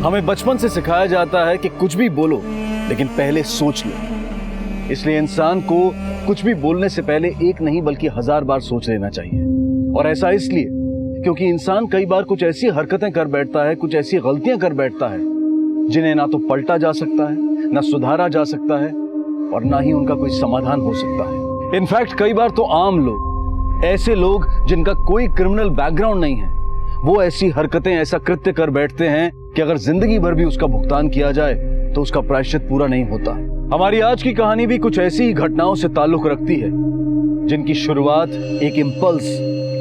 हमें बचपन से सिखाया जाता है कि कुछ भी बोलो लेकिन पहले सोच लो। इसलिए इंसान को कुछ भी बोलने से पहले एक नहीं बल्कि 1000 बार सोच लेना चाहिए। और ऐसा इसलिए क्योंकि इंसान कई बार कुछ ऐसी हरकतें कर बैठता है, कुछ ऐसी गलतियां कर बैठता है जिन्हें ना तो पलटा जा सकता है, ना सुधारा जा सकता है और ना ही उनका कोई समाधान हो सकता है। इनफैक्ट कई बार तो आम लोग, ऐसे लोग जिनका कोई क्रिमिनल बैकग्राउंड नहीं है, वो ऐसी हरकतें, ऐसा कृत्य कर बैठते हैं कि अगर जिंदगी भर भी उसका भुगतान किया जाए तो उसका प्रायश्चित पूरा नहीं होता। हमारी आज की कहानी भी कुछ ऐसी ही घटनाओं से ताल्लुक रखती है जिनकी शुरुआत एक इंपल्स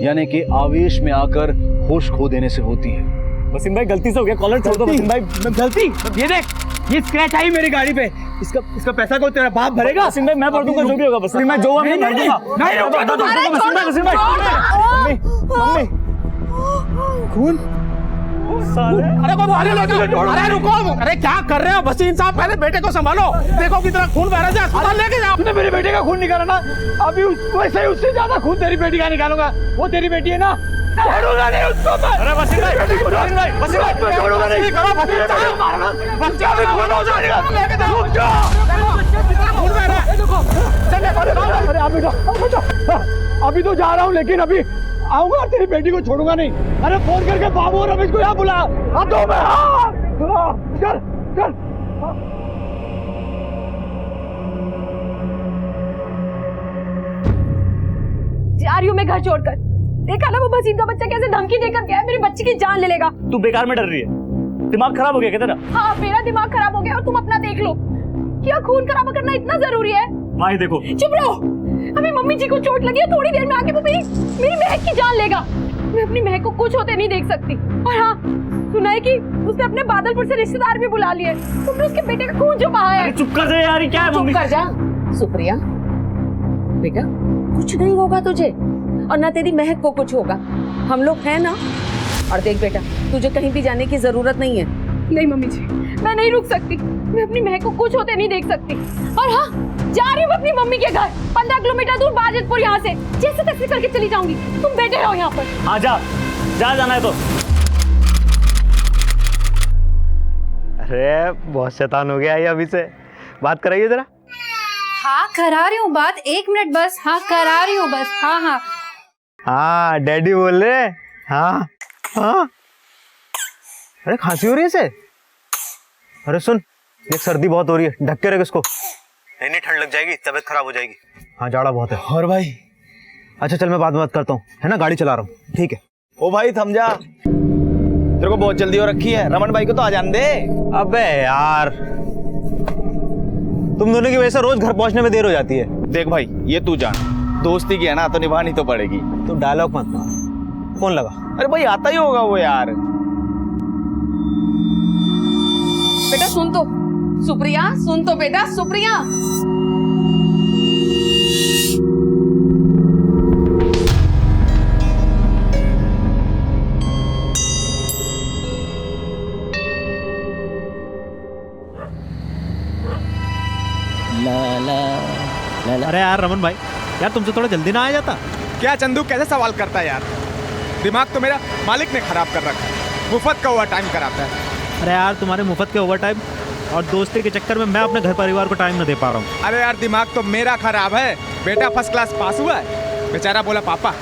यानी कि आवेश में आकर होश खो देने से होती है। वसीम भाई गलती से हो गया, कॉलर छोड़ दो वसीम भाई। गलती? ये देख, ये स्क्रैच आई मेरी गाड़ी पे। इसका पैसा को तेरा बाप भरेगा? वसीम भाई मैं भर दूंगा जो भी होगा। वसीम भाई जो मैं भर दूंगा। नहीं मम्मी खून साले। अरे रुको, अरे क्या कर रहे हो वसीम साहब? पहले बेटे को संभालो, देखो कितना खून बह रहा है। अस्पताल लेके जाओ। तूने मेरे बेटे का खून निकाला ना, अभी वैसे ही उससे ज्यादा खून तेरी बेटी का निकालूंगा। वो तेरी बेटी है ना, छोड़ूंगा नहीं उसको मैं। अरे वसीम भाई छोड़ूंगा नहीं, बच्चा भी खून हो जाएगा। लेके जाओ, रुक जाओ, खून बह रहा है। अरे अभी तो जा रहा हूँ, लेकिन अभी आऊंगा, तेरी बेटी को छोड़ूंगा नहीं। अरे फोन करके बाबू और रमेश को यहाँ बुला। हाथों में चल चल। जा रही हूँ मैं घर छोड़कर। देखा ना वो वसीम का बच्चा कैसे धमकी देकर गया है, मेरी बच्ची की जान ले लेगा। तू बेकार में डर रही है, दिमाग खराब हो गया क्या तेरा? हाँ मेरा दिमाग खराब हो गया और तुम अपना देख लो। क्या खून खराबा करना इतना जरूरी है? माही देखो, चुप रहो। अभी मम्मी जी को चोट लगी है, थोड़ी देर में आके वो मेरी महक की जान लेगा। मैं अपनी महक को कुछ होते नहीं देख सकती। और हाँ सुना है कि उसने अपने बादलपुर से रिश्तेदार भी बुला लिए। तुमने उसके बेटे का खून जो बहाया है। चुप कर जा यार, क्या है मम्मी? चुप कर जा सुप्रिया। बेटा कुछ नहीं होगा तुझे, और ना तेरी महक को कुछ होगा। हम लोग हैं ना। और देख बेटा, तुझे कहीं भी जाने की जरूरत नहीं है। नहीं मम्मी जी, मैं नहीं रुक सकती। मैं अपनी महक को कुछ होते नहीं देख सकती। और हाँ, जा रही हूँ अपनी मम्मी के घर, 15 किलोमीटर दूर बाजितपुर। यहाँ से जैसे तैसे करके चली जाऊंगी। तुम बैठे रहो यहाँ पर। हाँ जा, जाना है तो। अरे बहुत शैतान हो गया ये, अभी से बात कराइए जरा। हाँ करा रही हूँ बात, 1 मिनट बस। हाँ करा रही हूँ बस। हाँ हाँ हाँ डैडी बोल रहे। हाँ हाँ। अरे खांसी हो रही है इसे? अरे सुन, ये सर्दी बहुत हो रही है, ढक के रख इसको। नहीं ठंड लग जाएगी, तबीयत खराब हो जाएगी। हाँ जाड़ा बहुत है। और भाई? अच्छा चल मैं बाद में बात करता हूँ, है ना, गाड़ी चला रहा हूँ। ठीक है। ओ भाई थम जा, तेरे को बहुत जल्दी हो रखी है। रमन भाई को तो आ जाने दे। अबे यार, तुम दोनों की वजह से रोज घर पहुंचने में देर हो जाती है। देख भाई, ये तू जान, दोस्ती की है ना तो निभानी तो पड़ेगी। तू डायलॉग मत मार, फोन लगा। अरे भाई आता ही होगा वो यार। बेटा सुन तो, सुप्रिया सुन तो बेटा, सुप्रिया। अरे यार रमन भाई, यार तुमसे थोड़ा जल्दी ना आ जाता? क्या चंदू कैसे सवाल करता है यार? दिमाग तो मेरा मालिक ने खराब कर रखा है, मुफ्त का ओवर टाइम कराता है। अरे यार तुम्हारे मुफ्त के ओवर टाइम और दोस्ती के चक्कर में मैं अपने घर परिवार को टाइम न दे पा रहा हूँ। अरे यार दिमाग तो मेरा खराब है। बेटा फर्स्ट क्लास पास हुआ है, बेचारा बोला पापा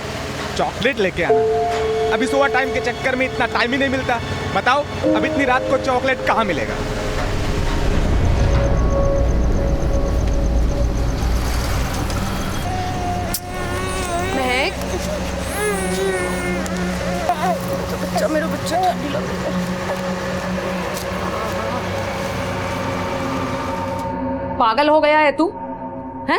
चॉकलेट लेके आना। अब इस ओवर टाइम के चक्कर में इतना टाइम ही नहीं मिलता। बताओ अब इतनी रात को चॉकलेट कहाँ मिलेगा? मेरा बच्चा ठंडी लग रही है। पागल हो गया है तू? हैं?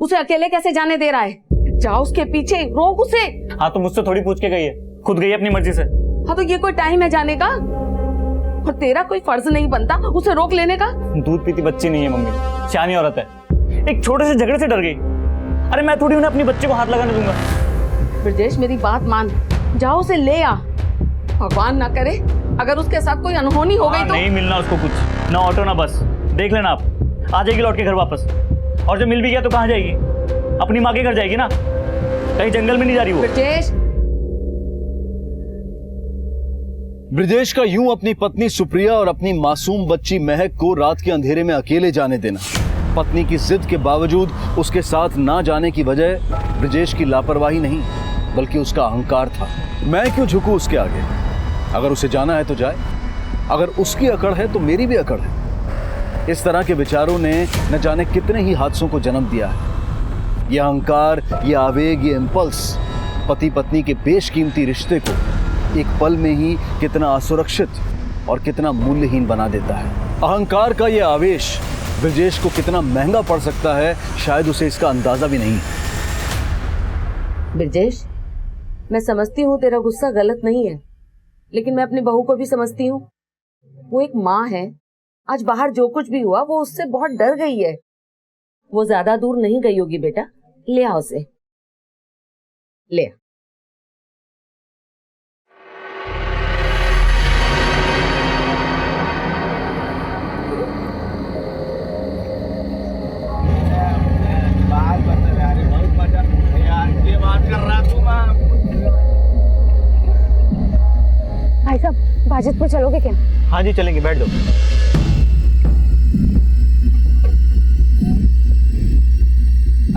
उसे अकेले कैसे जाने दे रहा है? जाओ उसके पीछे, रोक उसे। हाँ तो मुझसे थोड़ी पूछ के गई है, खुद गई अपनी मर्जी से। हाँ तो ये कोई टाइम है जाने का? और तेरा कोई फर्ज नहीं बनता उसे रोक लेने का? दूध पीती बच्ची नहीं है मम्मी, सियानी औरत है। एक छोटे से झगड़े से डर गई। अरे मैं थोड़ी उन्हें अपनी बच्चे को हाथ लगाने दूंगा। ब्रजेश मेरी बात मान, जाओ उसे ले आ। भगवान ना करे अगर उसके साथ कोई अनहोनी हो गई तो। नहीं मिलना उसको कुछ, ना ऑटो ना बस। देख लेना आप, आ जाएगी लौट के घर वापस। और जब मिल भी गया तो कहाँ जाएगी? अपनी माँ के घर जाएगी ना, कहीं जंगल में नहीं जा रही वो। ब्रजेश ब्रिजेश का यूं अपनी पत्नी सुप्रिया और अपनी मासूम बच्ची महक को रात के अंधेरे में अकेले जाने देना, पत्नी की जिद के बावजूद उसके साथ ना जाने की वजह ब्रिजेश की लापरवाही नहीं बल्कि उसका अहंकार था। मैं क्यों झुकूं उसके आगे? अगर उसे जाना है तो जाए, अगर उसकी अकड़ है तो मेरी भी अकड़ है। इस तरह के विचारों ने न जाने कितने ही हादसों को जन्म दिया है। यह अहंकार, यह आवेग, यह इंपल्स पति पत्नी के बेशकीमती रिश्ते को एक पल में ही कितना असुरक्षित और कितना मूल्यहीन बना देता है। अहंकार का यह आवेश ब्रिजेश को कितना महंगा पड़ सकता है, शायद उसे इसका अंदाजा भी नहीं। ब्रिजेश, मैं समझती हूँ तेरा गुस्सा गलत नहीं है, लेकिन मैं अपनी बहू को भी समझती हूँ। वो एक माँ है, आज बाहर जो कुछ भी हुआ वो उससे बहुत डर गई है। वो ज्यादा दूर नहीं गई होगी बेटा, ले आओ उसे, ले आ। भाई साहब, बाजितपुर चलोगे क्या? हाँ जी चलेंगे, बैठ जाओ।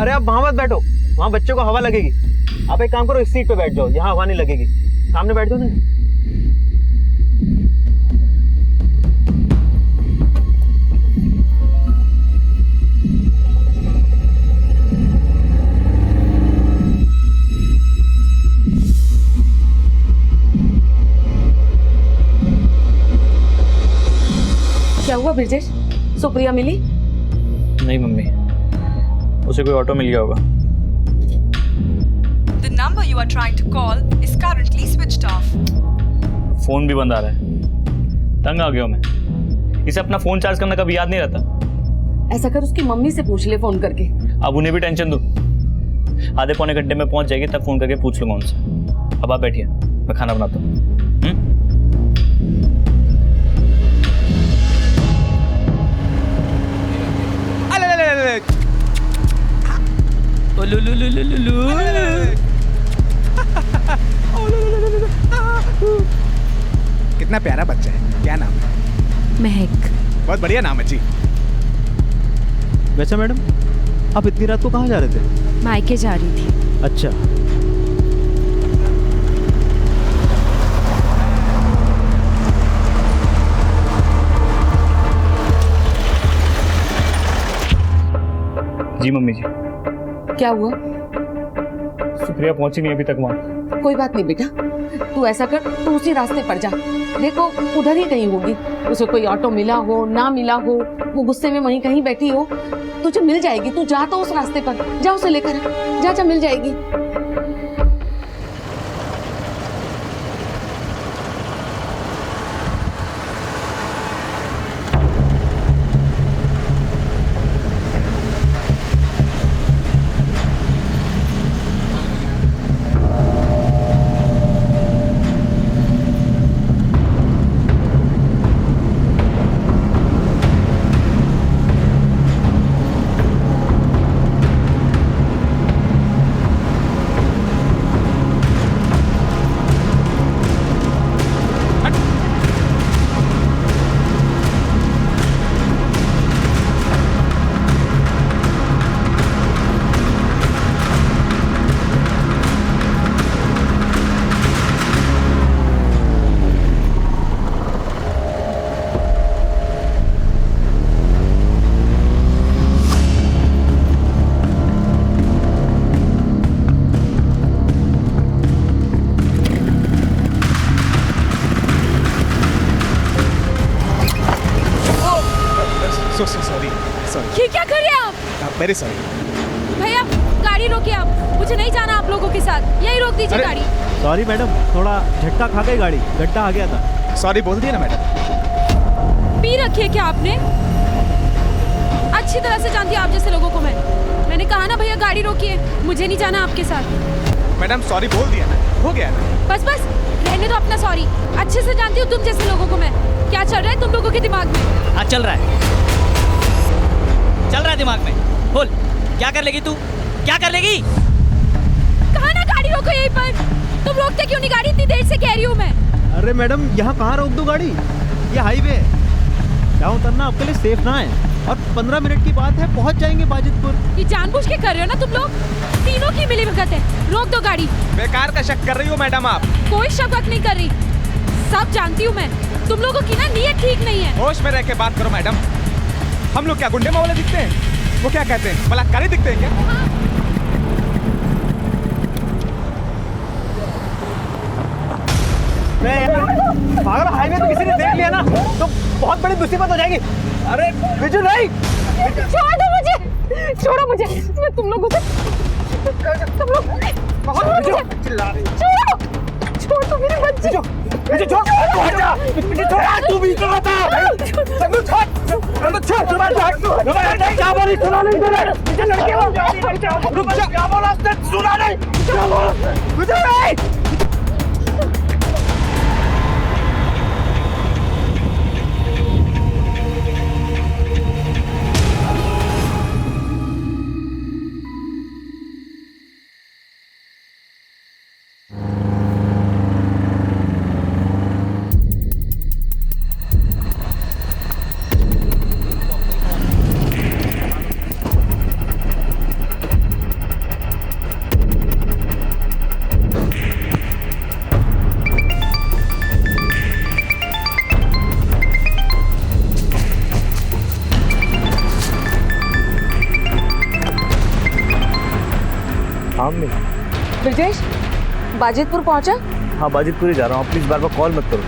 अरे आप वहां मत बैठो, वहां बच्चों को हवा लगेगी। आप एक काम करो, इस सीट पे बैठ जाओ, यहाँ हवा नहीं लगेगी। सामने बैठ जाओ ना। क्या हुआ ब्रिजेश, सुप्रिया मिली? नहीं मम्मी, उसे कोई ऑटो मिल गया होगा। The number you are trying to call is currently switched off. Phone भी बंद आ रहा है। तंग आ गया हूं मैं। इसे अपना फोन चार्ज करना कभी याद नहीं रहता। ऐसा कर, उसकी मम्मी से पूछ ले फोन करके। अब उन्हें भी टेंशन दो। आधे पौने घंटे में पहुंच जाएगी, तब फोन करके पूछ लूंगा उनसे। अब आप बैठिए, मैं खाना बनाता हूँ। कितना प्यारा बच्चा है। क्या नाम है? महक। बहुत बढ़िया नाम है जी। वैसे मैडम, आप इतनी रात को कहाँ जा रहे थे? मायके जा रही थी। अच्छा, जी मम्मी जी। क्या हुआ? सुप्रिया पहुंची नहीं अभी तक वहाँ। कोई बात नहीं बेटा, तू ऐसा कर, तू उसी रास्ते पर जा। देखो उधर ही कहीं होगी, उसे कोई ऑटो मिला हो ना मिला हो, वो गुस्से में वहीं कहीं बैठी हो, तुझे मिल जाएगी। तू जा तो उस रास्ते पर जा, उसे लेकर जा, जा मिल जाएगी। सॉरी। ये क्या कर रहे हैं आप? Very sorry. भैया गाड़ी रोकिए आप, मुझे नहीं जाना आप लोगों के साथ, यही रोक दीजिए गाड़ी। सॉरी मैडम, थोड़ा झटका खा गई गाड़ी, गड्ढा आ गया था। सॉरी बोल दिया ना मैडम। पी रखी है क्या आपने? अच्छी तरह से जानती हूँ आप जैसे लोगों को मैंने कहा ना भैया गाड़ी रोकिए, मुझे नहीं जाना आपके साथ। मैडम सॉरी बोल दिया ना, हो गया ना। बस बस रहने दो अपना सॉरी। अच्छे से जानती हूँ तुम जैसे लोगों को मैं। क्या चल रहा है तुम लोगों के दिमाग में? आज चल रहा है दिमाग में। बोल, क्या कर लेगी तू? क्या कर लेगी? कहा ना गाड़ी रोको यहीं पर। तुम रोकते क्यों नहीं गाड़ी? इतनी देर से कह रही हूँ मैं। अरे मैडम, यहाँ कहाँ रोक दो गाड़ी? ये हाईवे है, यहाँ उतरना आपके लिए सेफ ना है। और 15 मिनट की बात है, पहुँच जाएंगे बाजितपुर। ये जानबूझ के कर रहे हो ना तुम लोग? तीनों की मिलीभगत है। रोक दो गाड़ी। बेकार का शक कर रही हो मैडम आप। कोई शक नहीं कर रही, सब जानती हूँ मैं। तुम लोगों की ना नीयत ठीक नहीं है। होश में रह के बात करो मैडम। हम लोग क्या गुंडे मावले दिखते हैं? वो क्या कहते हैं, बलात्कारी दिखते हैं क्या? अगर हाईवे पे किसी ने देख लिया ना तो बहुत बड़ी मुसीबत हो जाएगी। अरे बिजू नहीं, छोड़ दो मुझे, छोड़ो मुझे। मैं तुम लोगों से तुम लोग छोड़ो, छोड़ दो मेरी बच्ची। बिजू छोड़, तू हट जा। बिजू छोड़, तू भी तो बता। चलो छोड़, चलो छोड़, नहीं क्या बोली सुना नहीं तेरे। बिजू लड़के हो, रुक जा। क्या बोला उसने, सुना नहीं। क्या बोला बिजू? नहीं ब्रिजेश, बाजितपुर पहुंचा? हाँ बाजितपुर ही जा रहा हूँ, प्लीज बार बार कॉल मत करो।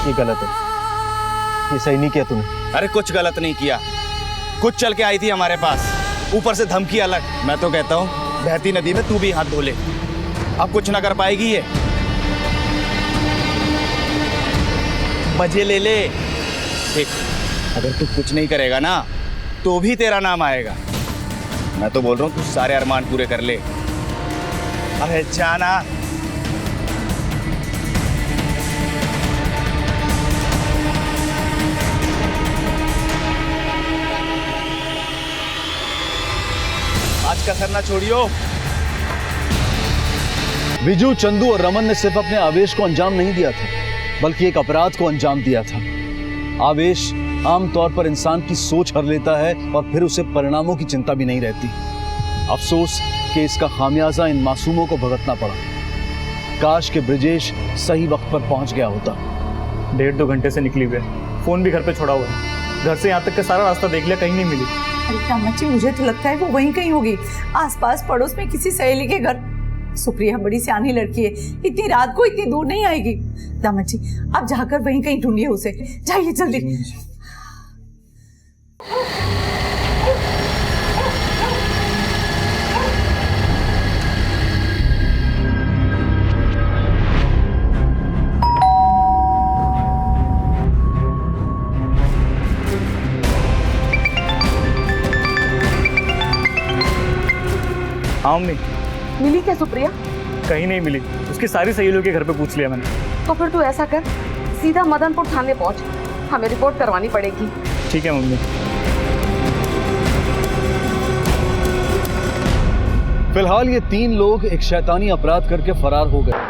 ये गलत है, ये सही नहीं किया तुमने। अरे कुछ गलत नहीं किया, कुछ चल के आई थी हमारे पास, ऊपर से धमकी अलग। मैं तो कहता हूँ बहती नदी में तू भी हाथ धो ले, अब कुछ ना कर पाएगी ये। मजे ले ले। देख, अगर तू कुछ नहीं करेगा ना तो भी तेरा नाम आएगा। मैं तो बोल रहा हूँ तू सारे अरमान पूरे कर ले। अरे जाना। आज का सर ना छोड़ियो। विजू, चंदू और रमन ने सिर्फ अपने आवेश को अंजाम नहीं दिया था, बल्कि एक अपराध को अंजाम दिया था। आवेश आमतौर पर इंसान की सोच हर लेता है और फिर उसे परिणामों की चिंता भी नहीं रहती। अफसोस कि इसका खामियाजा इन मासूमों को भुगतना पड़ा। काश कि ब्रिजेश सही वक्त पर पहुंच गया होता। 1.5-2 घंटे से निकली हुई है, फोन भी घर पे छोड़ा हुआ है। घर से यहाँ तक का सारा रास्ता देख लिया, कहीं नहीं मिली। अरे कामाक्षी, मुझे तो लगता है वो वहीं कहीं होगी, आसपास पड़ोस में किसी सहेली के घर। सुप्रिया बड़ी सियानी लड़की है, इतनी रात को इतनी दूर नहीं आएगी। दामन जी, आप जाकर वहीं कहीं ढूंढिए उसे, जाइए जल्दी। हाँ मम्मी। मिली क्या सुप्रिया? कहीं नहीं मिली, उसकी सारी सहेलियों के घर पे पूछ लिया मैंने। तो फिर तू ऐसा कर, सीधा मदनपुर थाने पहुंच, हमें रिपोर्ट करवानी पड़ेगी। ठीक है मम्मी। फिलहाल ये 3 लोग एक शैतानी अपराध करके फरार हो गए।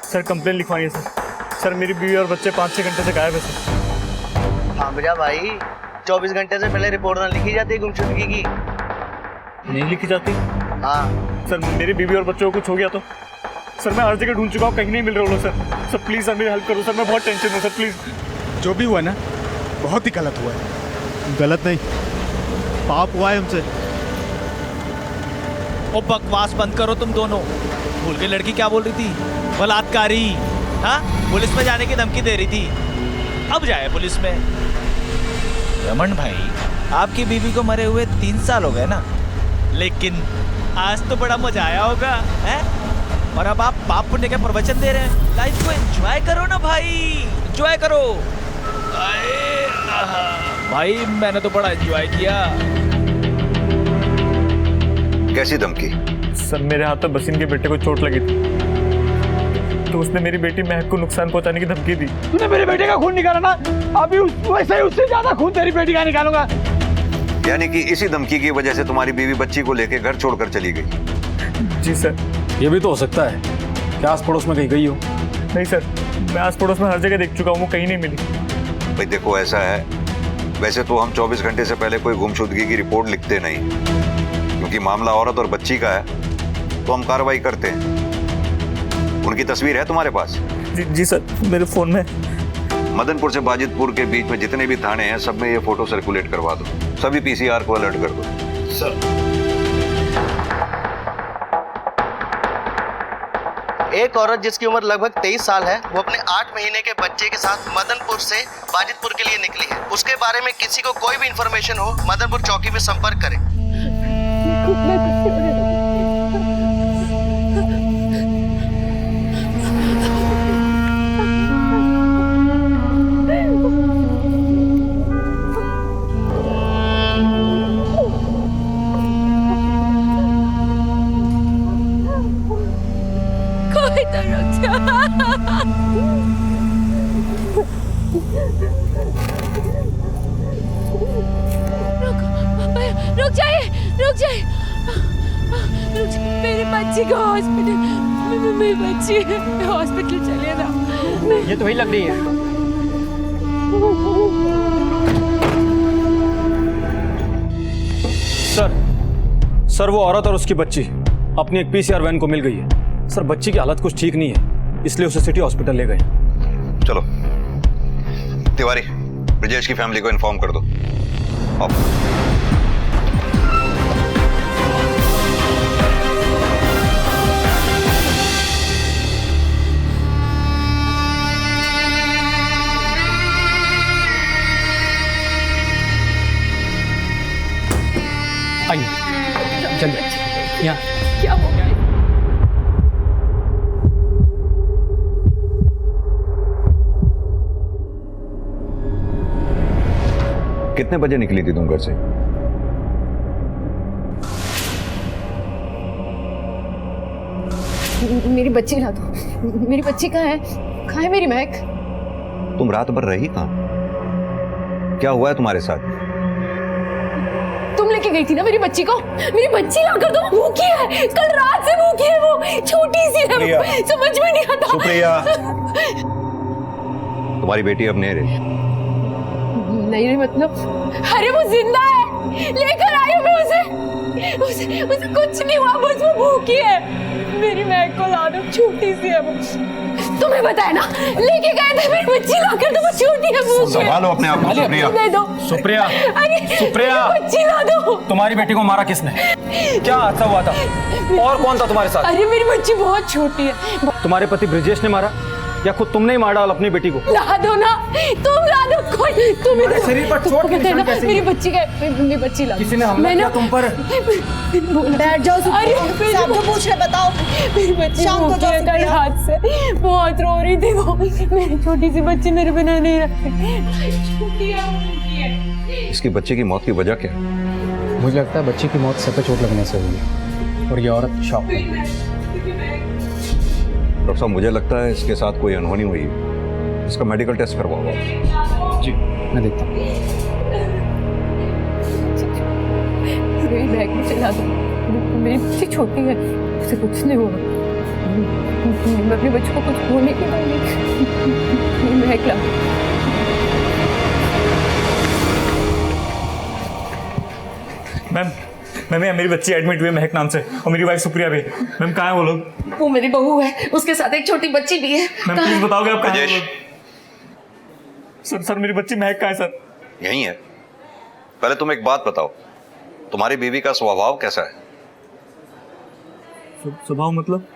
सर कंप्लेन लिखवाई है सर। सर मेरी बीवी और बच्चे 5-6 घंटे से गायब है सर। हाँ भैया भाई, 24 घंटे से पहले रिपोर्ट ना लिखी जाती गुमशुदगी की। नहीं लिखी जाती? हाँ सर, मेरी बीवी और बच्चों को कुछ हो गया तो? सर मैं हर जगह ढूंढ चुका हूँ, कहीं नहीं मिल रहे वो लोग। सर प्लीज सर मेरी हेल्प करो सर, मैं बहुत टेंशन हूँ सर, प्लीज। जो भी हुआ ना, बहुत ही गलत हुआ है। गलत नहीं, पाप हुआ है हमसे। ओ बकवास बंद करो तुम दोनों। भूल के लड़की क्या बोल रही थी? बलात्कारी। हाँ, पुलिस में जाने की धमकी दे रही थी, अब जाए पुलिस में। रमन भाई, आपकी बीवी को मरे हुए 3 साल हो गए ना, लेकिन आज तो बड़ा मजा आया होगा, हैं? और अब आप पाप पुण्य के प्रवचन दे रहे हैं। लाइफ को एंजॉय करो ना भाई, एंजॉय करो। भाई मैंने तो बड़ा एंजॉय किया। कैसी धमकी? सर मेरे हाथ में बसीन के बेटे को चोट लगी थी, तो उसने मेरी बेटी महक को नुकसान पहुंचाने की धमकी दी। तूने मेरे बेटे का खून निकाला ना, अभी वैसे ही उससे ज्यादा खून तेरी बेटी का निकालूंगा। यानी कि इसी धमकी की वजह से तुम्हारी बीवी बच्ची को लेकर घर छोड़कर चली गई? जी सर। ये भी तो हो सकता है कि आस पड़ोस में कहीं गई हो। नहीं सर, मैं आस पड़ोस में हर जगह देख चुका हूँ, वो कहीं नहीं मिली। भाई देखो ऐसा है, वैसे तो हम 24 घंटे से पहले कोई गुमशुदगी की रिपोर्ट लिखते नहीं, क्योंकि मामला औरत और बच्ची का है तो हम कार्रवाई करते हैं। उनकी तस्वीर है तुम्हारे पास? जी सर, मेरे फोन में। मदनपुर से बाजितपुर के बीच में जितने भी थाने हैं सब में ये फोटो सर्कुलेट करवा दो, सभी पीसीआर को अलर्ट कर दो। सर एक औरत जिसकी उम्र लगभग 23 साल है, वो अपने 8 महीने के बच्चे के साथ मदनपुर से बाजितपुर के लिए निकली है। उसके बारे में किसी को कोई भी इंफॉर्मेशन हो, मदनपुर चौकी में संपर्क करें। रुक जाइए, रुक जाइए, मेरी बच्ची को हॉस्पिटल, मेरी बच्ची हॉस्पिटल चले ना। ये तो वही लग रही है। सर वो औरत और उसकी बच्ची अपनी एक पीसीआर वैन को मिल गई है। सर बच्ची की हालत कुछ ठीक नहीं है, इसलिए उसे सिटी हॉस्पिटल ले गए। चलो तिवारी, ब्रिजेश की फैमिली को इन्फॉर्म कर दो। आइए जल्दी यहाँ। क्या हो गया? कितने बजे निकली थी तुम घर से? मेरी बच्ची ला दो। मेरी बच्ची कहाँ है? कहाँ है मेरी महक? तुम रात भर रही कहाँ? क्या हुआ है तुम्हारे साथ? तुम लेके गई थी ना मेरी बच्ची को। मेरी बच्ची ला कर दो। भूखी है, कल रात से भूखी है, वो छोटी सी है, वो समझ में नहीं आता। सुप्रिया, तुम्हारी बेटी अब नहीं रही। नहीं रही मतलब? अरे वो जिंदा है, लेकर आई हूँ मैं उसे कुछ नहीं हुआ, बस वो भूखी है। मेरी महक को ला दो, छोटी सी है वो। तुम्हें बताया ना, लेके गए थे मेरी बच्ची लाकर, तो वो छोटी है, भूखी है। संभालो अपने आप को सुप्रिया। दे दो सुप्रिया, अरे सुप्रिया, बच्ची ला दो। तुम्हारी बेटी को मारा किसने? क्या हादसा हुआ था? और कौन था तुम्हारे साथ? अरे मेरी बच्ची बहुत छोटी है। तुम्हारे पति ब्रिजेश ने मारा या खुद तुमने ही मार डाला अपनी बेटी को? ला दो ना, तुम ला दो। कोई तुम इधर शरीर पर चोट के निशान कैसे? मेरी बच्ची का, मेरी बच्ची ला। किसी ने हमला किया तुम पर? बैठ जाओ सुप्रिया, अरे शाम को पूछ रहे, बताओ। मेरी बच्ची शाम को जाओ कल हाथ से बहुत रो रही थी वो। मेरी छोटी सी बच्ची मेरे बिना नहीं रखती। इसकी बच्चे की मौत की वजह क्या है? मुझे लगता है बच्ची की मौत सर पे चोट लगने से हुई है और ये औरत शॉक में। डॉक्टर साहब, मुझे लगता है इसके साथ कोई अनहोनी हुई है। इसका मेडिकल टेस्ट करवाओ। जी मैं देखता हूँ। मेरी बैग में चला दो। मेरी बच्ची छोटी है, उसे कुछ नहीं होगा। मैं अपने बच्चे को कुछ होने की दूंगी। महक ला। मैम मेरी बच्ची एडमिट हुई है महक नाम से, और मेरी वाइफ सुप्रिया भी। मैम कहाँ है वो लोग? वो मेरी बहू है, उसके साथ एक छोटी बच्ची भी है। मैम प्लीज बताओगे आप कहाँ हैं वो लोग? सर मेरी बच्ची महक कहाँ है सर? यही है। पहले तुम एक बात बताओ, तुम्हारी बीवी का स्वभाव कैसा है? स्वभाव मतलब?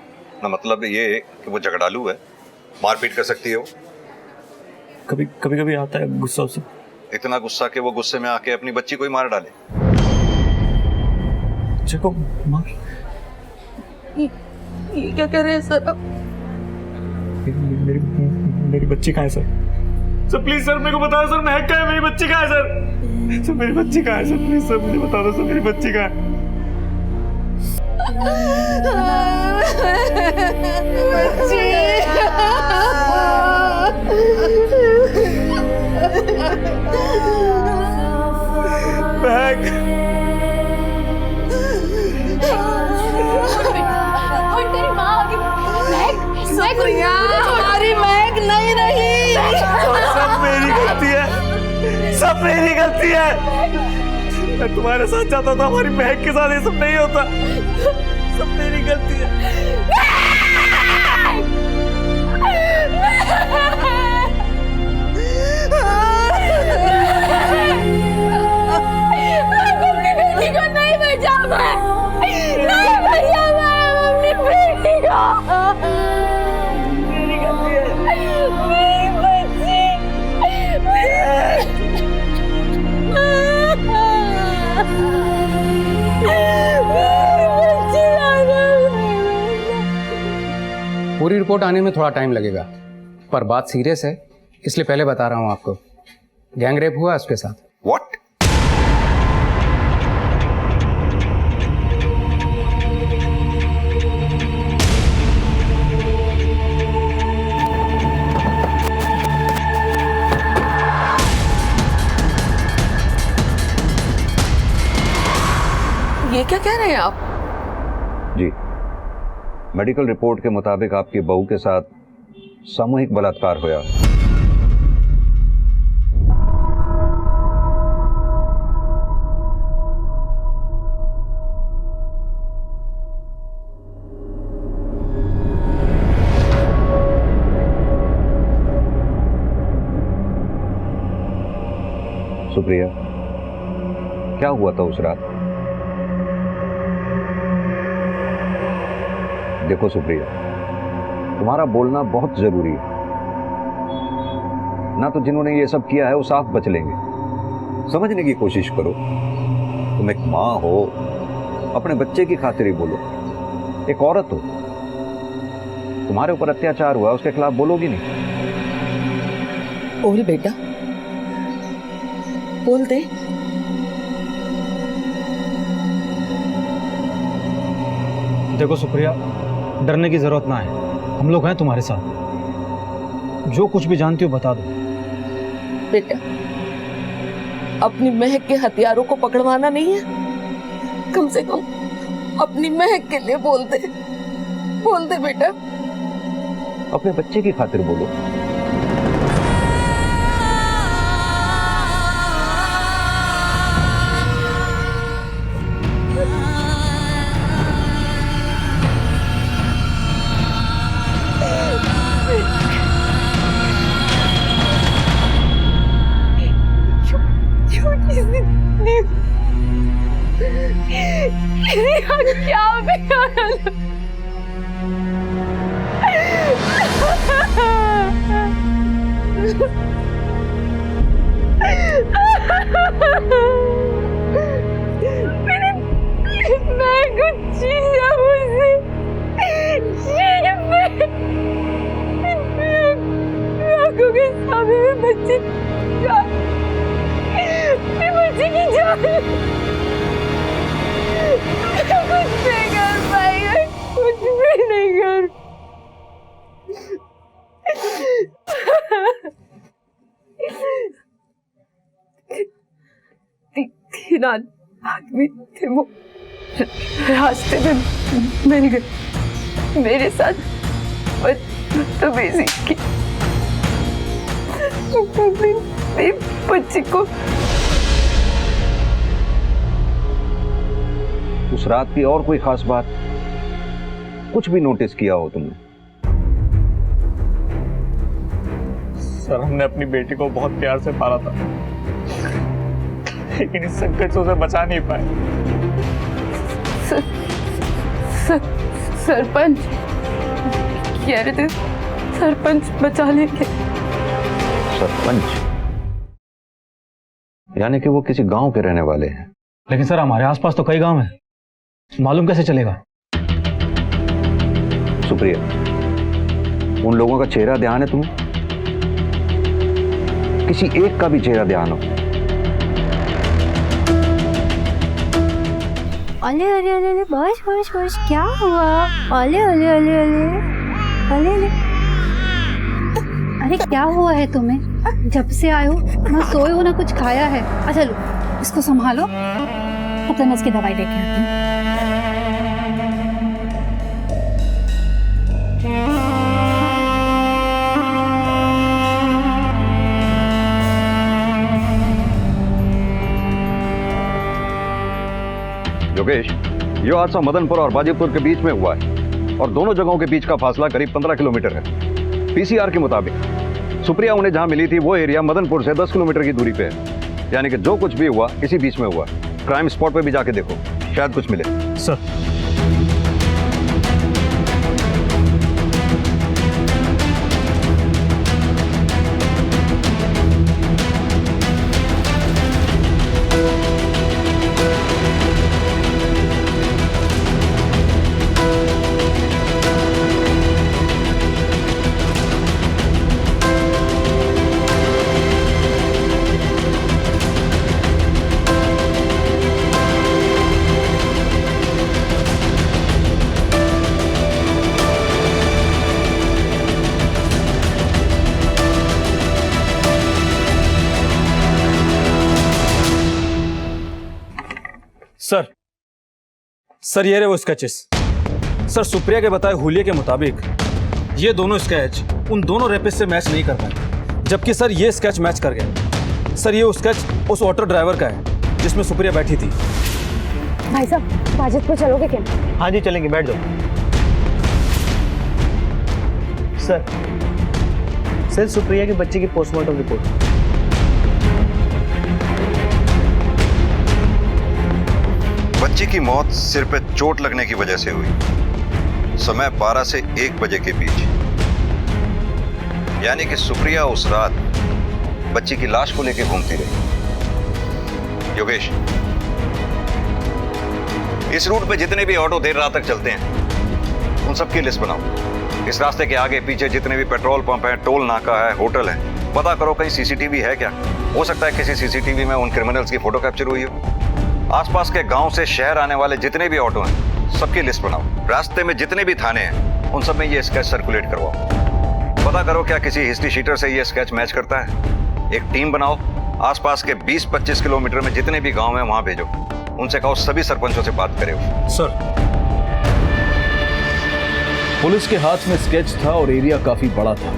ना मतलब ये कि वो झगड़ालू है, मारपीट कर सकती है वो? कभी आता है गुस्सा उसे। इतना गुस्सा कि वो गुस्से में आके अपनी बच्ची को ही मार डाले। बच्चे को मार? ये क्या कह रहे हैं सर? मेरी बच्ची कहाँ है सर? सर प्लीज सर मेरे को बताओ सर, महक कहाँ है? मेरी बच्ची कहाँ है सर? सर मेरी बच्ची कहाँ है सर? प्लीज सर मुझे बता दो सर, मेरी बच्ची कहाँ है? और तेरी माँ आगे हमारी महक नहीं रही। सब मेरी गलती है, सब मेरी गलती है। मैं तुम्हारे साथ जाता था, हमारी महक के साथ ये सब नहीं होता। सब मेरी गलती है। अपनी बेटी को नहीं बचा मैं, नहीं बचा मैं अपनी बेटी को। मेरी गलती है। मेरी बच्ची, पूरी रिपोर्ट आने में थोड़ा टाइम लगेगा, पर बात सीरियस है, इसलिए पहले बता रहा हूँ आपको। गैंग रेप हुआ उसके साथ। व्हाट? ये क्या कह रहे हैं आप? जी, मेडिकल रिपोर्ट के मुताबिक आपकी बहू के साथ सामूहिक बलात्कार हुआ। सुप्रिया, क्या हुआ था उस रात? देखो सुप्रिया, तुम्हारा बोलना बहुत जरूरी है ना। तो जिन्होंने ये सब किया है वो साफ बच लेंगे। समझने की कोशिश करो। तुम एक माँ हो, अपने बच्चे की खातिर ही बोलो। एक औरत हो, तुम्हारे ऊपर अत्याचार हुआ, उसके खिलाफ बोलोगी नहीं? बोल बेटा, बोल दे। देखो सुप्रिया, डरने की जरूरत ना है, हम लोग हैं तुम्हारे साथ। जो कुछ भी जानती हो बता दो। बेटा, अपनी महक के हथियारों को पकड़वाना नहीं है, कम से कम अपनी महक के लिए बोल दे बेटा। अपने बच्चे की खातिर बोलो। क्या मैं कुछ चीज़ें मुझसे आंखों के सामने में बच्चे की जान कुछ नहीं कर पाई, कुछ भी नहीं कर। तीन आदमी थे, वो रास्ते में मिल गए, मेरे साथ बदतमीजी की। मेरी बच्ची को उस रात की और कोई खास बात, कुछ भी नोटिस किया हो तुमने? सर, हमने अपनी बेटी को बहुत प्यार से पाला था, लेकिन इस संकट से उसे बचा नहीं पाए। सरपंच कह रहे थे सरपंच बचा लेंगे। सरपंच? यानी कि वो किसी गांव के रहने वाले हैं। लेकिन सर, हमारे आसपास तो कई गांव हैं, मालूम कैसे चलेगा? सुप्रिया, उन लोगों का चेहरा ध्यान है तुम्हें? किसी एक का भी चेहरा ध्यान हो? अले अले अले अले बस बस बस क्या हुआ? अले अले अले अले अले अले अरे क्या हुआ है तुम्हें? जब से आए हो ना सोए हो ना कुछ खाया है। अच्छा लो इसको संभालो, तब तक मैं इसकी दवाई लेके आती हूँ। योगेश, ये हादसा मदनपुर और बाजीपुर के बीच में हुआ है और दोनों जगहों के बीच का फासला करीब 15 किलोमीटर है। पीसीआर के मुताबिक सुप्रिया उन्हें जहां मिली थी वो एरिया मदनपुर से 10 किलोमीटर की दूरी पे है, यानी कि जो कुछ भी हुआ इसी बीच में हुआ। क्राइम स्पॉट पे भी जाके देखो, शायद कुछ मिले। सर सर ये रहे वो स्केचेस। सर सुप्रिया के बताए हुलिये के मुताबिक ये दोनों स्केच उन दोनों रेपिस्ट से मैच नहीं कर पाए, जबकि सर ये स्केच मैच कर गया। सर ये स्केच उस ऑटो ड्राइवर का है जिसमें सुप्रिया बैठी थी। भाई साहब बाजितपुर चलोगे क्या? हाँ जी चलेंगे, बैठ जाओ। सर सुप्रिया के बच्चे की पोस्टमार्टम रिपोर्ट। बच्ची की मौत सिर पे चोट लगने की वजह से हुई। समय 12 से 1 बजे के बीच, यानी कि सुप्रिया उस रात बच्ची की लाश को लेकर घूमती रही। योगेश, इस रूट पे जितने भी ऑटो देर रात तक चलते हैं उन सबकी लिस्ट बनाओ। इस रास्ते के आगे पीछे जितने भी पेट्रोल पंप है, टोल नाका है, होटल है, पता करो कहीं सीसीटीवी है क्या। हो सकता है किसी सीसीटीवी में उन क्रिमिनल्स की फोटो कैप्चर हुई हो। आसपास के गांव से शहर आने वाले जितने भी ऑटो हैं सबकी लिस्ट बनाओ। रास्ते में जितने भी थाने हैं उन सब में ये स्केच सर्कुलेट करवाओ। पता करो क्या किसी हिस्ट्री शीटर से ये स्केच मैच करता है। एक टीम बनाओ, आसपास के 20-25 किलोमीटर में जितने भी गांव हैं वहां भेजो। उनसे कहो सभी सरपंचों से बात करे। सर पुलिस के हाथ में स्केच था और एरिया काफी बड़ा था।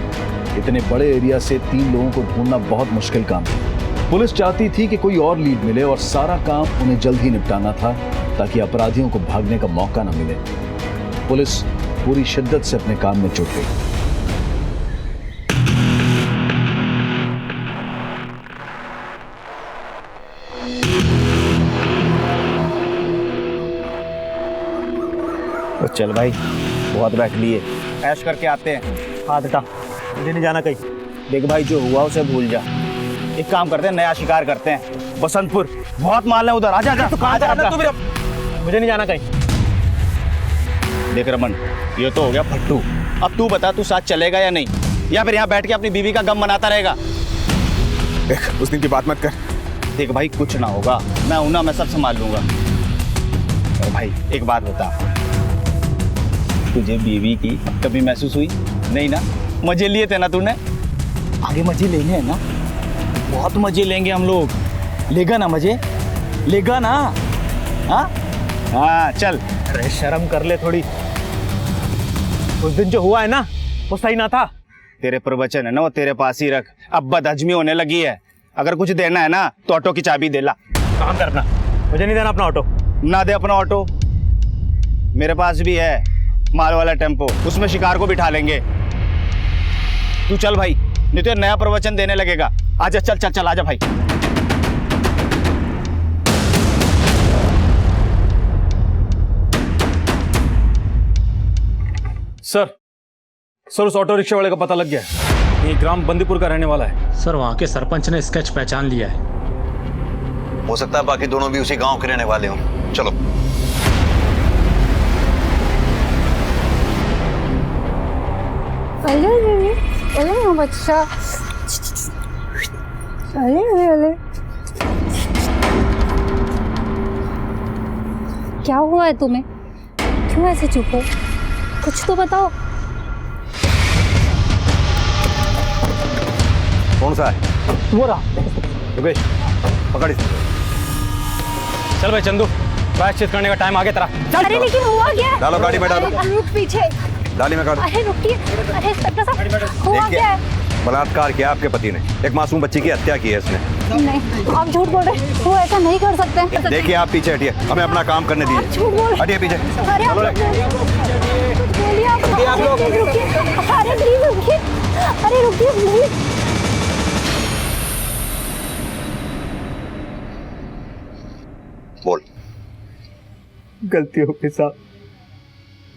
इतने बड़े एरिया से 3 लोगों को ढूंढना बहुत मुश्किल काम था। पुलिस चाहती थी कि कोई और लीड मिले और सारा काम उन्हें जल्द ही निपटाना था ताकि अपराधियों को भागने का मौका न मिले। पुलिस पूरी शिद्दत से अपने काम में जुट गई। तो चल भाई, बहुत बैठ लिए, ऐश करके आते हैं। हाथ हटा, मुझे नहीं जाना कहीं। देख भाई, जो हुआ उसे भूल जा। एक काम करते हैं, नया शिकार करते हैं। बसंतपुर बहुत माल है उधर, आजा जा। मुझे नहीं जाना कहीं। देख रमन, ये तो हो गया फट्टू। अब तू बता, तू साथ चलेगा या नहीं, या फिर यहाँ बैठ के अपनी बीवी का गम मनाता रहेगा? देख, उस दिन की बात मत कर। देख भाई, कुछ ना होगा, मैं हूं ना, मैं सब संभाल लूंगा। और भाई एक बात बता, तुझे बीवी की कभी महसूस हुई? नहीं ना? मजे लिए थे ना तूने? आगे मजे लेने हैं ना, बहुत मजे लेंगे हम लोग। लेगा ना मजे? लेगा ना? हाँ चल। अरे शर्म कर ले थोड़ी। उस दिन जो हुआ है ना वो सही ना था। तेरे प्रवचन है ना वो तेरे पास ही रख, अब बदहजमी होने लगी है। अगर कुछ देना है ना तो ऑटो की चाबी दे ला। काम करना, मुझे नहीं देना अपना ऑटो। ना दे अपना ऑटो, मेरे पास भी है माल वाला टेम्पो, उसमें शिकार को बिठा लेंगे। तू चल भाई, नहीं तो नया प्रवचन देने लगेगा। आजा, चल चल चल, आजा भाई। सर उस ऑटो रिक्शा वाले का पता लग गया है। ये ग्राम बंदीपुर का रहने वाला है। सर वहाँ के सरपंच ने स्केच पहचान लिया है। हो सकता है बाकी दोनों भी उसी गांव के रहने वाले हों। चलो। अरे बच्चा, अरे क्या हुआ है तुम्हें? क्यों ऐसे चुप हो? कुछ तो बताओ। कौन सा है? वो रहा। योगेश पकड़ इसे। चल भाई चंदू, प्रायश्चित करने का टाइम आ गया तेरा। अरे लेकिन हुआ क्या? डालो गाड़ी में डालो। अरे रुक पीछे। डाली में काटो। अरे रुकिए। अरे इंस्पेक्टर साहब हुआ क्या है? बलात्कार किया आपके पति ने, एक मासूम बच्ची की हत्या की है इसने। नहीं आप झूठ बोल रहे हैं, वो ऐसा नहीं कर सकते। देखिए आप पीछे हटिए, हमें अपना काम करने दीजिए। झूठ बोल। हटिए पीछे। अरे आप बोलिए आप लोग। अरे प्लीज रुकिए। अरे रुकिए प्लीज। बोल। गलती हो गई साहब,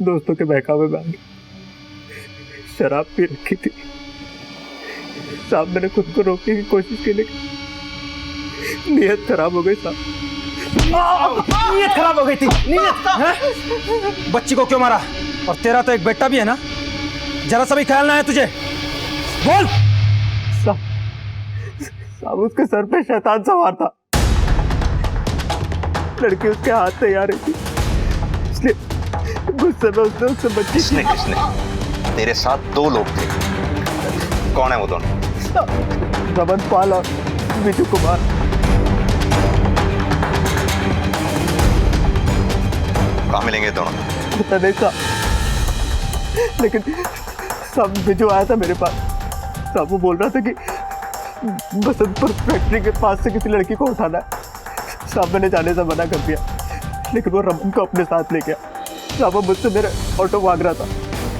दोस्तों के बहकावे में शराब पी रखी थी साहब। मैंने खुद को रोकने की कोशिश की लेकिन नीयत खराब हो गई साहब। नीयत खराब हो गई थी? नीयत? बच्ची को क्यों मारा? और तेरा तो एक बेटा भी है ना, जरा सा भी ख्याल ना है तुझे? बोल। साहब उसके सर पे शैतान सवार था, लड़की उसके हाथ से आ रही थी, इसलिए गुस्से में उसने उससे बच्ची। किसने? तेरे साथ दो लोग थे, कौन है वो दोनों? रमन पाल और विजू कुमार। कहाँ मिलेंगे दोनों? पता नहीं साहब, लेकिन साहब विजू आया था मेरे पास साहब। वो बोल रहा था कि बसंतपुर फैक्ट्री के पास से किसी लड़की को उठाना है साहब। मैंने जाने से मना कर दिया, लेकिन वो रमन को अपने साथ ले गया साहब। वो मुझसे मेरे ऑटो मांग रहा था,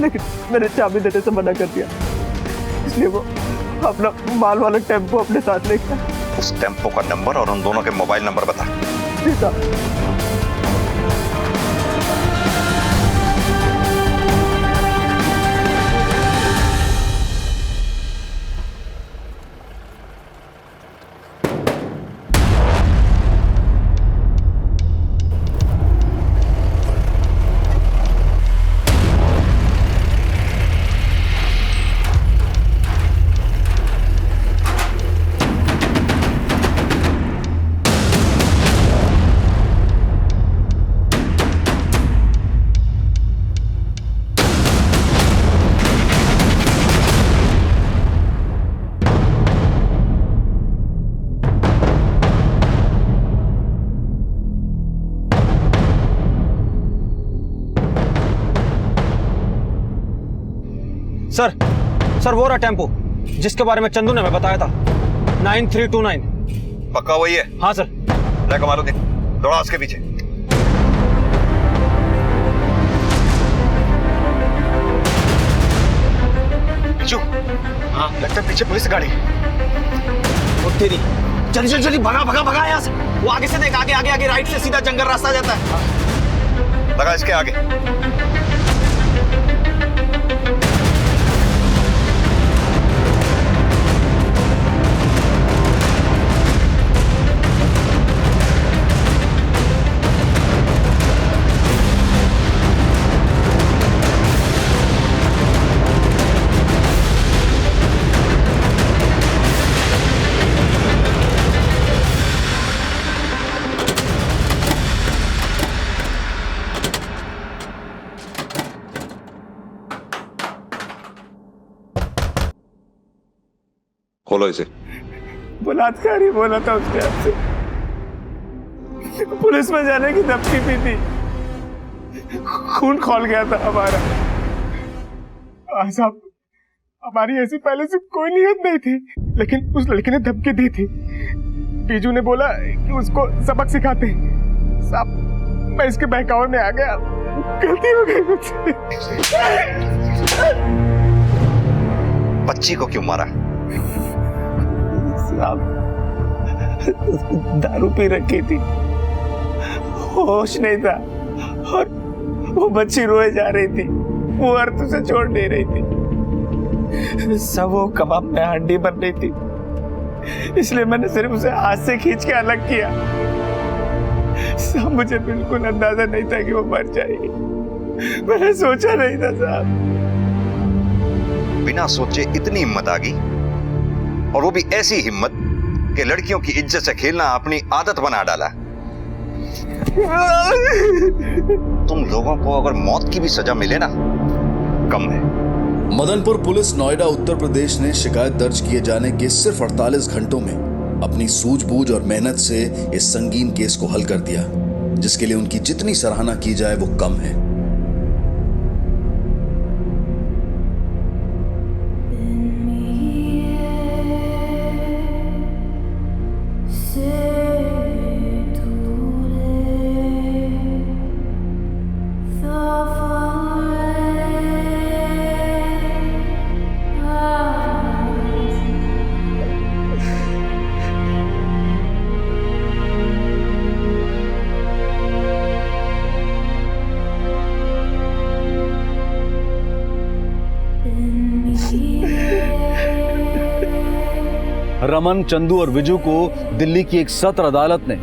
लेकिन मैंने चाबी देने से मना कर दिया, इसलिए वो अपना माल वाला टेम्पो अपने साथ ले गया। उस टेम्पो का नंबर और उन दोनों के मोबाइल नंबर बता। जी साहब। सर वो रहा टेम्पो जिसके बारे में चंदू ने हमें बताया था, 9329। पक्का वही है? हाँ सर। ले कमाल दे, दौड़ा उसके पीछे। बिच्छू, हाँ लगता है पीछे पुलिस गाड़ी। वो तेरी, जल्दी जल्दी जल्दी भगा भगा भगा यहाँ से। वो आगे से देख, आगे आगे आगे राइट से सीधा जंगल रास्ता जाता है। लगा इसके आगे। खोलो इसे। बलात्कारी बोला था उसने आपसे, पुलिस में जाने की धमकी भी थी, खून खौल गया था हमारा। साहब हमारी ऐसी पहले से कोई नियत नहीं थी, लेकिन उस लड़की ने धमकी दी थी। बीजू ने बोला कि उसको सबक सिखाते। साहब मैं इसके बहकावे में आ गया, गलती हो गई मुझसे। बच्ची को क्यों मारा? साहब दारू पी रखी थी, होश नहीं था, और वो बच्ची रोए जा रही थी, वो अर्थ उसे छोड़ नहीं रही थी। सब वो कबाब में हड्डी बन रही थी, इसलिए मैंने सिर्फ उसे हाथ से खींच के अलग किया। सब मुझे बिल्कुल अंदाजा नहीं था कि वो मर जाएगी, मैंने सोचा नहीं था साहब। बिना सोचे इतनी हिम्मत आ गई, और वो भी ऐसी हिम्मत कि लड़कियों की इज्जत से खेलना अपनी आदत बना डाला। तुम लोगों को अगर मौत की भी सजा मिले ना, कम है। मदनपुर पुलिस नोएडा उत्तर प्रदेश ने शिकायत दर्ज किए जाने के सिर्फ 48 घंटों में अपनी सूझबूझ और मेहनत से इस संगीन केस को हल कर दिया, जिसके लिए उनकी जितनी सराहना की जाए वो कम है। रमन, चंदू और विजू को दिल्ली की एक सत्र अदालत ने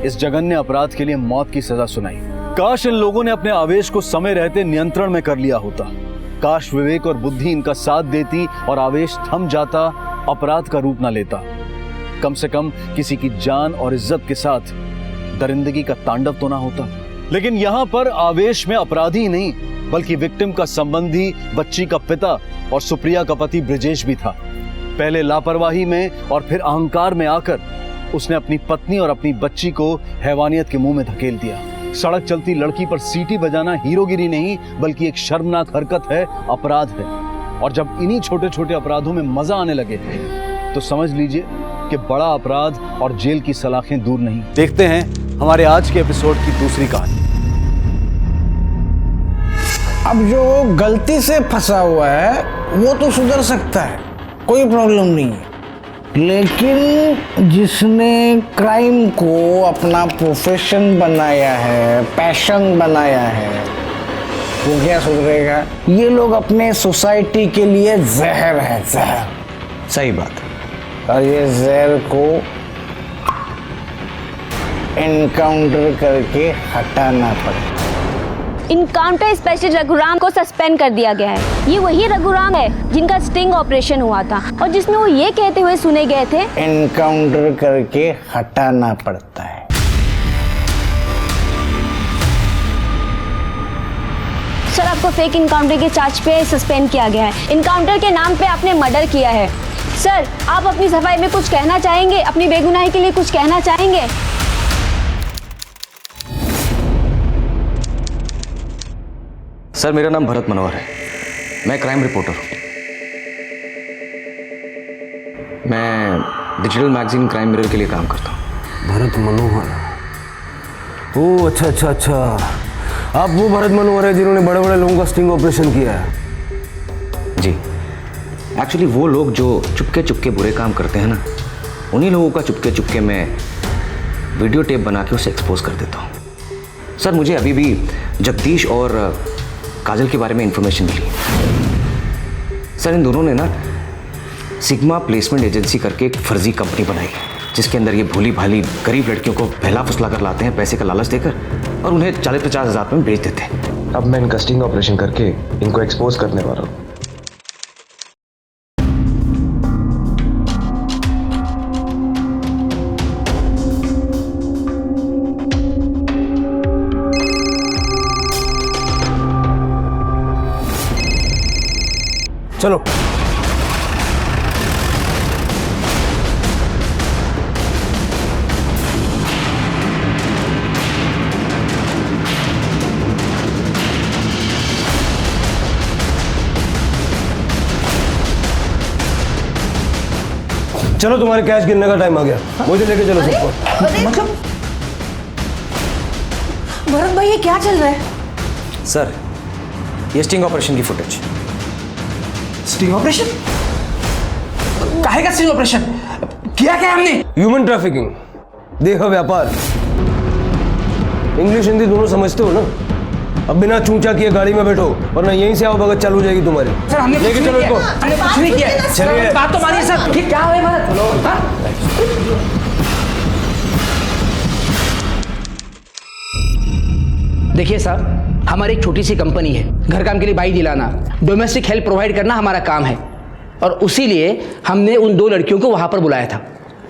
इस जघन्य अपराध के लिए मौत की सजा सुनाई। काश इन लोगों ने अपने आवेश को समय रहते नियंत्रण में कर लिया होता। काश विवेक और बुद्धि इनका साथ देती और आवेश थम जाता, अपराध का रूप न लेता। कम से कम किसी की जान और इज्जत के साथ दरिंदगी का तांडव तो ना होता। लेकिन यहाँ पर आवेश में अपराधी नहीं बल्कि विक्टिम का संबंधी, बच्ची का पिता और सुप्रिया का पति ब्रिजेश भी था। पहले लापरवाही में और फिर अहंकार में आकर उसने अपनी पत्नी और अपनी बच्ची को हैवानियत के मुंह में धकेल दिया। सड़क चलती लड़की पर सीटी बजाना हीरोगिरी नहीं बल्कि एक शर्मनाक हरकत है, अपराध है। और जब इन्हीं छोटे छोटे अपराधों में मजा आने लगे तो समझ लीजिए कि बड़ा अपराध और जेल की सलाखें दूर नहीं। देखते हैं हमारे आज के एपिसोड की दूसरी कहानी। अब जो गलती से फंसा हुआ है वो तो सुधर सकता है, कोई प्रॉब्लम नहीं है, लेकिन जिसने क्राइम को अपना प्रोफेशन बनाया है, पैशन बनाया है, वो क्या सुधरेगा? ये लोग अपने सोसाइटी के लिए जहर है, जहर। सही बात है। और ये जहर को एनकाउंटर करके हटाना पड़ेगा। इनकाउंटर स्पेशलिस्ट रघुराम को सस्पेंड कर दिया गया है। ये वही रघुराम है जिनका स्टिंग ऑपरेशन हुआ था और जिसमें वो ये कहते हुए सुने गए थे, एनकाउंटर करके हटाना पड़ता है। सर, आपको फेक इनकाउंटर के चार्ज पे सस्पेंड किया गया है। इनकाउंटर के नाम पे आपने मर्डर किया है। सर, आप अपनी सफाई में कुछ कहना चाहेंगे? अपनी बेगुनाही के लिए कुछ कहना चाहेंगे? सर, मेरा नाम भरत मनोहर है। मैं क्राइम रिपोर्टर हूँ। मैं डिजिटल मैगजीन क्राइम मिरर के लिए काम करता हूँ। भरत मनोहर? ओह, अच्छा अच्छा अच्छा, आप वो भरत मनोहर है जिन्होंने बड़े बड़े लोगों का स्टिंग ऑपरेशन किया है? जी, एक्चुअली वो लोग जो चुपके चुपके बुरे काम करते हैं ना, उन्हीं लोगों का चुपके चुपके मैं वीडियो टेप बना के उसे एक्सपोज कर देता हूँ। सर, मुझे अभी भी जगदीश और काजल के बारे में इंफॉर्मेशन मिली। सर, इन दोनों ने ना सिग्मा प्लेसमेंट एजेंसी करके एक फर्जी कंपनी बनाई, जिसके अंदर ये भोली भाली गरीब लड़कियों को पहला फुसला कर लाते हैं पैसे का लालच देकर और उन्हें 40-50 हज़ार में बेच देते हैं। अब मैं इनका स्टिंग ऑपरेशन करके इनको एक्सपोज करने वाला हूँ। चलो। चलो, तुम्हारे कैश गिनने का टाइम आ गया, मुझे लेके चलो सबको। मतलब भरत भाई, ये क्या चल रहा है? सर, ये स्टिंग ऑपरेशन की फुटेज। Sting operation? काहे का स्टिंग ऑपरेशन? किया क्या हमने? ह्यूमन ट्रैफिकिंग, देखो व्यापार। इंग्लिश हिंदी दोनों समझते हो ना? अब बिना चूंचा किए गाड़ी में बैठो वरना यहीं से आओ भगत चालू हो जाएगी तुम्हारी। सर, हमने लेके चलो इनको। हमने कुछ नहीं किया। चलिए, बात तो मानिए सर। ये क्या है भरत? देखिए सर, हमारी एक छोटी सी कंपनी है, घर काम के लिए बाई दिलाना, डोमेस्टिक हेल्प प्रोवाइड करना हमारा काम है और उसी लिए हमने उन 2 लड़कियों को वहां पर बुलाया था।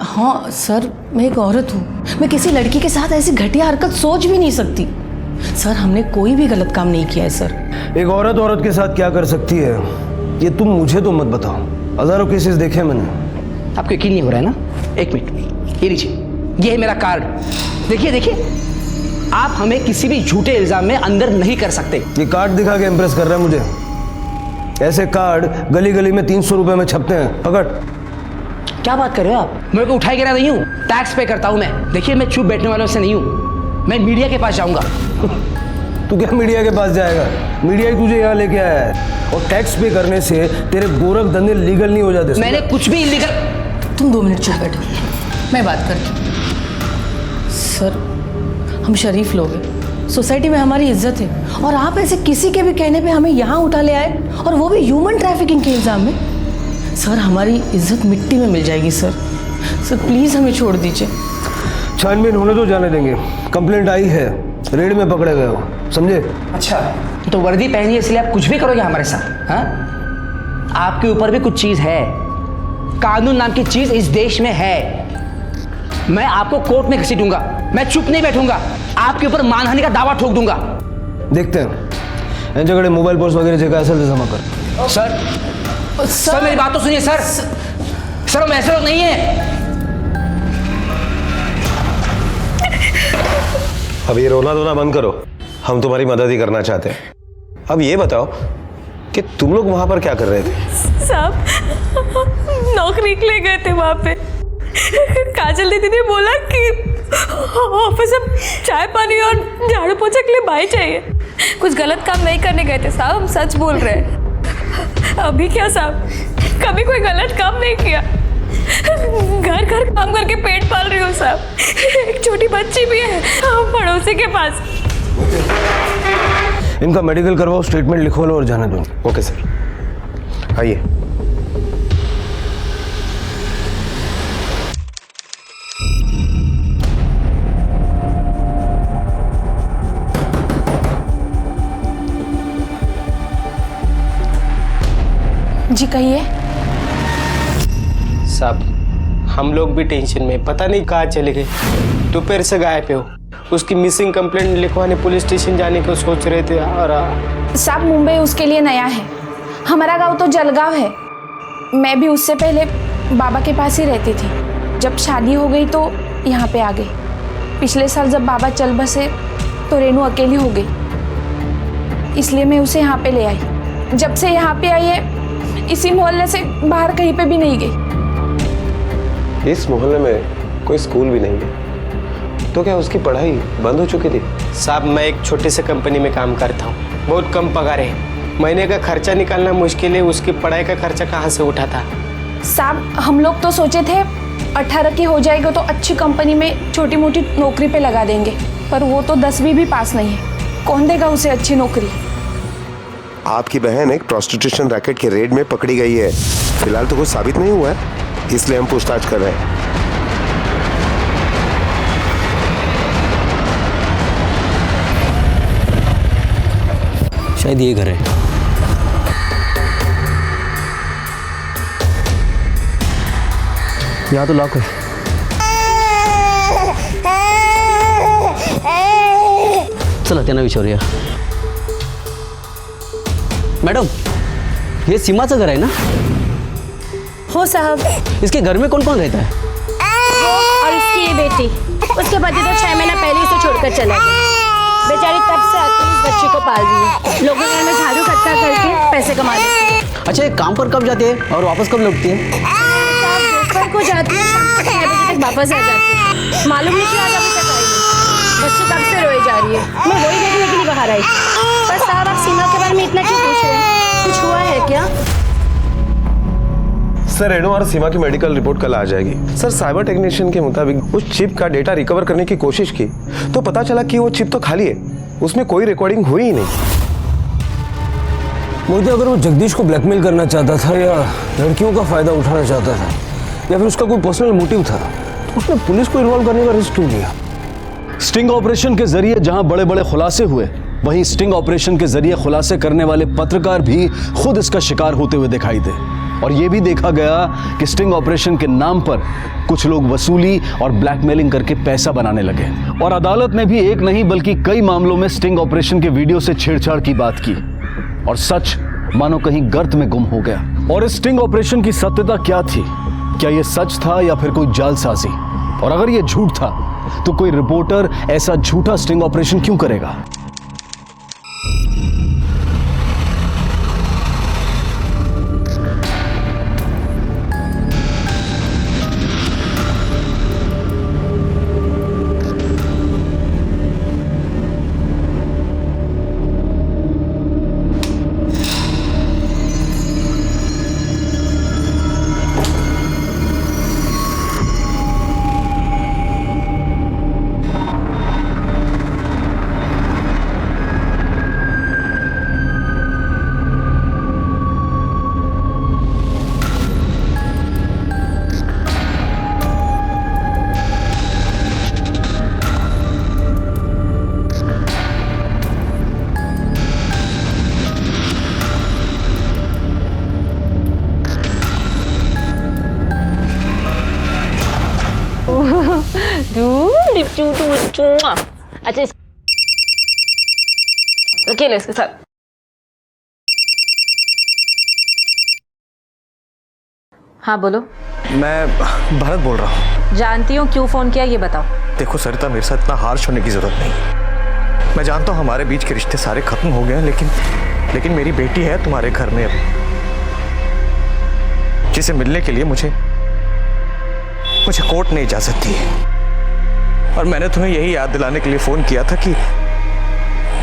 हाँ सर, मैं एक औरत हूँ। मैं किसी लड़की के साथ ऐसी घटिया हरकत सोच भी नहीं सकती। सर, हमने कोई भी गलत काम नहीं किया है सर। एक औरत के साथ क्या कर सकती है ये तुम मुझे तो मत बताओ। हजारों केसेस देखे मैंने। आपको यकीन नहीं हो रहा है ना? एक मिनट, ये लीजिए, ये है मेरा कार्ड। देखिए देखिए, आप हमें किसी भी झूठे इल्जाम में अंदर नहीं कर सकते। ये कार्ड दिखा के इम्प्रेस कर रहा है मुझे? ऐसे कार्ड गली गली में 300 रुपए में छपते हैं। पकड़। क्या बात कर रहे हो आप? मैं को उठाए गिरा नहीं हूँ, टैक्स पे करता हूँ मैं। देखिए, मैं चुप बैठने वालों से नहीं हूँ, मैं मीडिया के पास जाऊंगा। तू क्या मीडिया के पास जाएगा? मीडिया ही तुझे यहाँ लेके आया है। और टैक्स पे करने से तेरे गोरख धंधे लीगल नहीं हो जाते। मैंने कुछ भी इलीगल। तुम 2 मिनट चुप बैठो, मैं बात करती हूँ। सर, हम शरीफ लोग हैं, सोसाइटी में हमारी इज्जत है, और आप ऐसे किसी के भी कहने पे हमें यहाँ उठा ले आए, और वो भी ह्यूमन ट्रैफिकिंग के इल्जाम में। सर, हमारी इज्जत मिट्टी में मिल जाएगी सर। सर प्लीज हमें छोड़ दीजिए। छानबीन होने तो जाने देंगे। कंप्लेंट आई है, रेड में पकड़े गए हो, समझे? अच्छा, तो वर्दी पहनी है इसलिए आप कुछ भी करोगे हमारे साथ? हाँ, आपके ऊपर भी कुछ चीज है। कानून नाम की चीज इस देश में है। मैं आपको कोर्ट में घसीटूंगा, मैं चुप नहीं बैठूंगा, आपके ऊपर मानहानि का दावा ठोक दूंगा। देखते हैं इन जगह मोबाइल पर्स वगैरह जगह असल जमा कर। सर मेरी बात तो सुनिए सर। सर, हम ऐसे लोग नहीं है। अब ये रोना धोना बंद करो, हम तुम्हारी मदद ही करना चाहते हैं। अब ये बताओ कि तुम लोग वहां पर क्या कर रहे थे? साहब, नौकरी के लिए गए थे वहां पे। काजल दीदी ने बोला कि ऑफिस में चाय पानी और झाड़ू पोछा के लिए भाई चाहिए। कुछ गलत काम नहीं करने गए थे साहब, हम सच बोल रहे हैं। अभी क्या साहब, कभी कोई गलत काम नहीं किया। घर घर काम करके पेट पाल रही हूँ साहब। एक छोटी बच्ची भी है पड़ोसी के पास। इनका मेडिकल करवाओ, स्टेटमेंट लिखो लो और जाने दो। ओके सर, आइए। जी कहिए। साहब, हम लोग भी टेंशन में, पता नहीं कहाँ चले गए। दोपहर से गायब हो। उसकी मिसिंग कंप्लेंट लिखवाने पुलिस स्टेशन जाने को सोच रहे थे। और साहब, मुंबई उसके लिए नया है। हमारा गांव तो जलगांव है। मैं भी उससे पहले बाबा के पास ही रहती थी। जब शादी हो गई तो यहाँ पे आ गई। पिछले साल जब बाबा चल बसे तो रेनू अकेली हो गई, इसलिए मैं उसे यहाँ पे ले आई। जब से यहाँ पे आई है, इसी मोहल्ले से बाहर कहीं पे भी नहीं गई। इस मोहल्ले में कोई स्कूल भी नहीं है, तो क्या उसकी पढ़ाई बंद हो चुकी थी? साहब, मैं एक छोटे से कंपनी में काम करता हूँ, बहुत कम पगार है। महीने का खर्चा निकालना मुश्किल है, उसकी पढ़ाई का खर्चा कहाँ से उठाता? साहब, हम लोग तो सोचे थे 18 की हो जाएगा तो अच्छी कंपनी में छोटी मोटी नौकरी पे लगा देंगे, पर वो तो 10वीं भी पास नहीं है। कौन देगा उसे अच्छी नौकरी? आपकी बहन एक प्रोस्टिट्यूशन रैकेट के रेड में पकड़ी गई है। फिलहाल तो कुछ साबित नहीं हुआ है, इसलिए हम पूछताछ कर रहे हैं। शायद ये घर है। यहाँ तो लॉक है। चला त्यांना विचारूया। मैडम, ये सीमाचं घर है ना? हो साहब। इसके घर में कौन कौन रहता है? और इसकी ये बेटी, उसके पति तो 6 महीना पहले इसे छोड़कर चला गया। बेचारी तब से अकेली इस बच्ची को पाल रही है। लोगों के घर में झाड़ू इकट्ठा करके पैसे कमा लेती है। अच्छा, ये काम पर कब जाती है और वापस कब लौटती है? साहब, दोपहर को जाती है, शाम को 6 बजे तक वापस आ जाती है। मालूम नहीं क्यों आज अभी तक आई नहीं। बच्ची कब से रोई जा रही है। मैं वही देखने के लिए बाहर आई। पर साहब, आप सीमा के बारे में इतना क्यों पूछ रहे हैं? कुछ हुआ है क्या? सर, रेणु और सीमा की मेडिकल रिपोर्ट कल आ जाएगी। सर, साइबर टेक्नीशियन के मुताबिक उस चिप का डेटा रिकवर करने की कोशिश की तो पता चला कि वो चिप तो खाली है, उसमें कोई रिकॉर्डिंग हुई ही नहीं। मुझे अगर वो जगदीश को ब्लैकमेल करना चाहता था या लड़कियों का फायदा उठाना चाहता था या फिर उसका कोई पर्सनल मोटिव था, तो उसने पुलिस को इन्वॉल्व करने का रिस्क क्यों लिया? स्टिंग ऑपरेशन के जरिए जहां बड़े बड़े खुलासे हुए, वहीं स्टिंग ऑपरेशन के जरिए खुलासे करने वाले पत्रकार भी खुद इसका शिकार होते हुए दिखाई दे। और यह भी देखा गया कि स्टिंग ऑपरेशन के नाम पर कुछ लोग वसूली और ब्लैकमेलिंग करके पैसा बनाने लगे। और अदालत ने भी एक नहीं बल्कि कई मामलों में स्टिंग ऑपरेशन के वीडियो से छेड़छाड़ की बात की और सच मानो कहीं गर्त में गुम हो गया। और इस स्टिंग ऑपरेशन की सत्यता क्या थी? क्या यह सच था या फिर कोई जालसाजी? और अगर यह झूठ था तो कोई रिपोर्टर ऐसा झूठा स्टिंग ऑपरेशन क्यों करेगा? अच्छा अकेले इसके साथ। हाँ बोलो। मैं भरत बोल रहा हूँ। जानती हूँ, क्यों फोन किया ये बताओ। देखो सरिता, मेरे साथ इतना हार्श होने की जरूरत नहीं। मैं जानता हूँ हमारे बीच के रिश्ते सारे खत्म हो गए हैं, लेकिन मेरी बेटी है तुम्हारे घर में, जिसे मिलने के लिए मुझे कोर्ट ने इजाजत दी है। और मैंने तुम्हें यही याद दिलाने के लिए फोन किया था कि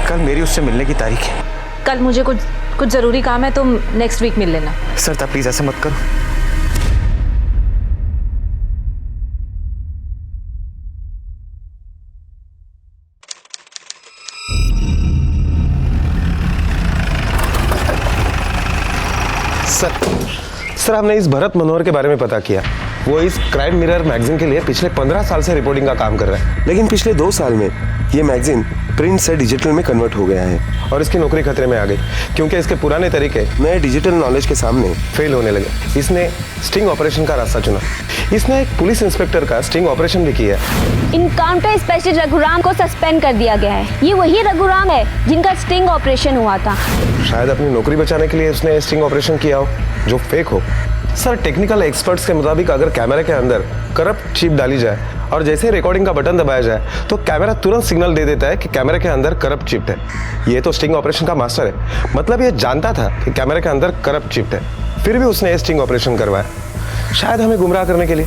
कल मेरी उससे मिलने की तारीख है। कल मुझे कुछ जरूरी काम है, तुम नेक्स्ट वीक मिल लेना। सरिता प्लीज ऐसे मत करो। सर हमने इस भरत मनोहर के बारे में पता किया। वो इस क्राइम मिरर मैगजीन के लिए पिछले 15 साल से रिपोर्टिंग का काम कर रहा है, लेकिन पिछले 2 साल में ये मैगजीन प्रिंट से डिजिटल में कन्वर्ट हो गया है और इसकी नौकरी खतरे में आ गई क्योंकि इसके पुराने तरीके नए डिजिटल नॉलेज के सामने फेल होने लगे। इसने स्टिंग ऑपरेशन का रास्ता चुना। इसने एक पुलिस इंस्पेक्टर का स्टिंग ऑपरेशन भी किया। इनकाउंटर स्पेशलिस्ट रघुराम को सस्पेंड कर दिया गया है। ये वही रघुराम है जिनका स्टिंग ऑपरेशन हुआ था। शायद अपनी नौकरी बचाने के लिए उसने स्टिंग ऑपरेशन किया हो जो फेक हो। सर टेक्निकल एक्सपर्ट्स के मुताबिक अगर कैमरे के अंदर करप्ट चिप डाली जाए और जैसे रिकॉर्डिंग का बटन दबाया जाए तो कैमरा तुरंत सिग्नल दे देता है कि कैमरे के अंदर करप्ट चिप है। ये तो स्टिंग ऑपरेशन का मास्टर है, मतलब ये जानता था कि कैमरे के अंदर करप्ट चिप है, फिर भी उसने स्टिंग ऑपरेशन करवाया, शायद हमें गुमराह करने के लिए।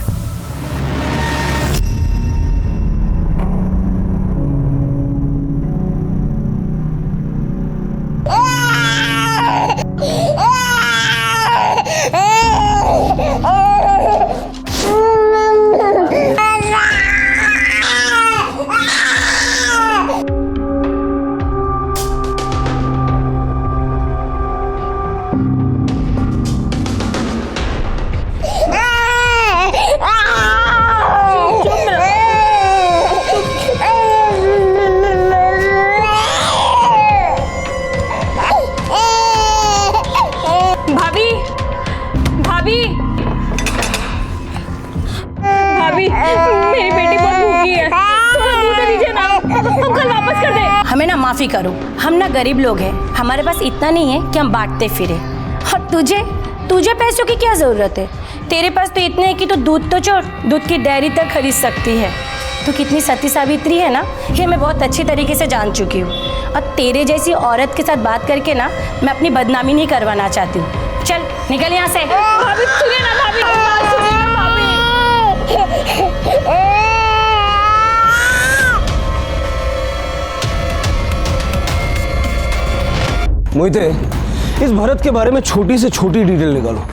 माफी करो, हम ना गरीब लोग हैं, हमारे पास इतना नहीं है कि हम बांटते फिरे। और तुझे पैसों की क्या जरूरत है? तेरे पास तो इतने है कि तू दूध तो छोड़, दूध की डेयरी तक खरीद सकती है। तू कितनी सती सावित्री है ना, ये मैं बहुत अच्छी तरीके से जान चुकी हूँ। और तेरे जैसी औरत के साथ बात करके ना मैं अपनी बदनामी नहीं करवाना चाहती हूँ। चल निकल यहाँ से। भाभी सुनिए ना, भाभी सुनिए ना, भाभी। मोहिते, इस भरत के बारे में छोटी से छोटी डिटेल निकालो,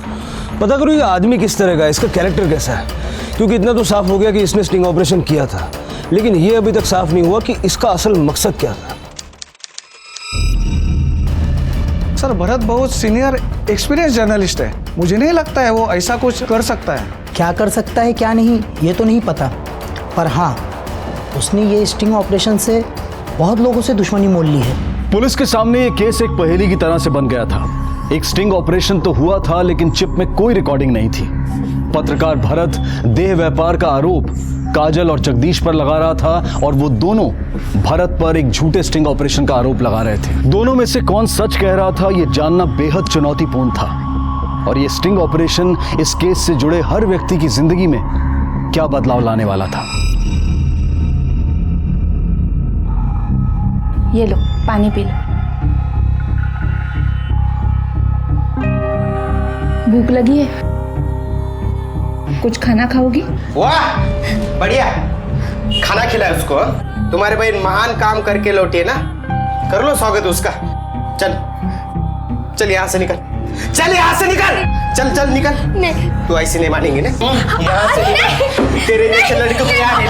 पता करो ये आदमी किस तरह का है, इसका कैरेक्टर कैसा है। क्योंकि इतना तो साफ हो गया कि इसने स्टिंग ऑपरेशन किया था, लेकिन ये अभी तक साफ नहीं हुआ कि इसका असल मकसद क्या था। सर भरत बहुत सीनियर एक्सपीरियंस जर्नलिस्ट है, मुझे नहीं लगता है वो ऐसा कुछ कर सकता है। क्या कर सकता है क्या नहीं ये तो नहीं पता, पर हाँ उसने ये स्टिंग ऑपरेशन से बहुत लोगों से दुश्मनी मोल ली है। पुलिस के सामने ये केस एक पहेली की तरह से बन गया था। एक स्टिंग ऑपरेशन तो हुआ था, लेकिन चिप में कोई रिकॉर्डिंग नहीं थी। पत्रकार भरत देह व्यापार का आरोप काजल और जगदीश पर लगा रहा था और वो दोनों भरत पर एक झूठे स्टिंग ऑपरेशन का आरोप लगा रहे थे। दोनों में से कौन सच कह रहा था, यह जानना बेहद चुनौतीपूर्ण था। और ये स्टिंग ऑपरेशन इस केस से जुड़े हर व्यक्ति की जिंदगी में क्या बदलाव लाने वाला था। ये लो पानी पी लो। भूख लगी है? कुछ खाना खाओगी? वाह बढ़िया, खाना खिलाए उसको। तुम्हारे भाई महान काम करके लौटे ना, कर लो स्वागत उसका। चल चल यहाँ से निकल, चल यहाँ से निकल, चल चल निकल। नहीं तू ऐसे नहीं मानेंगे ना, यहाँ से निकल। तेरे जैसे लड़के को यहाँ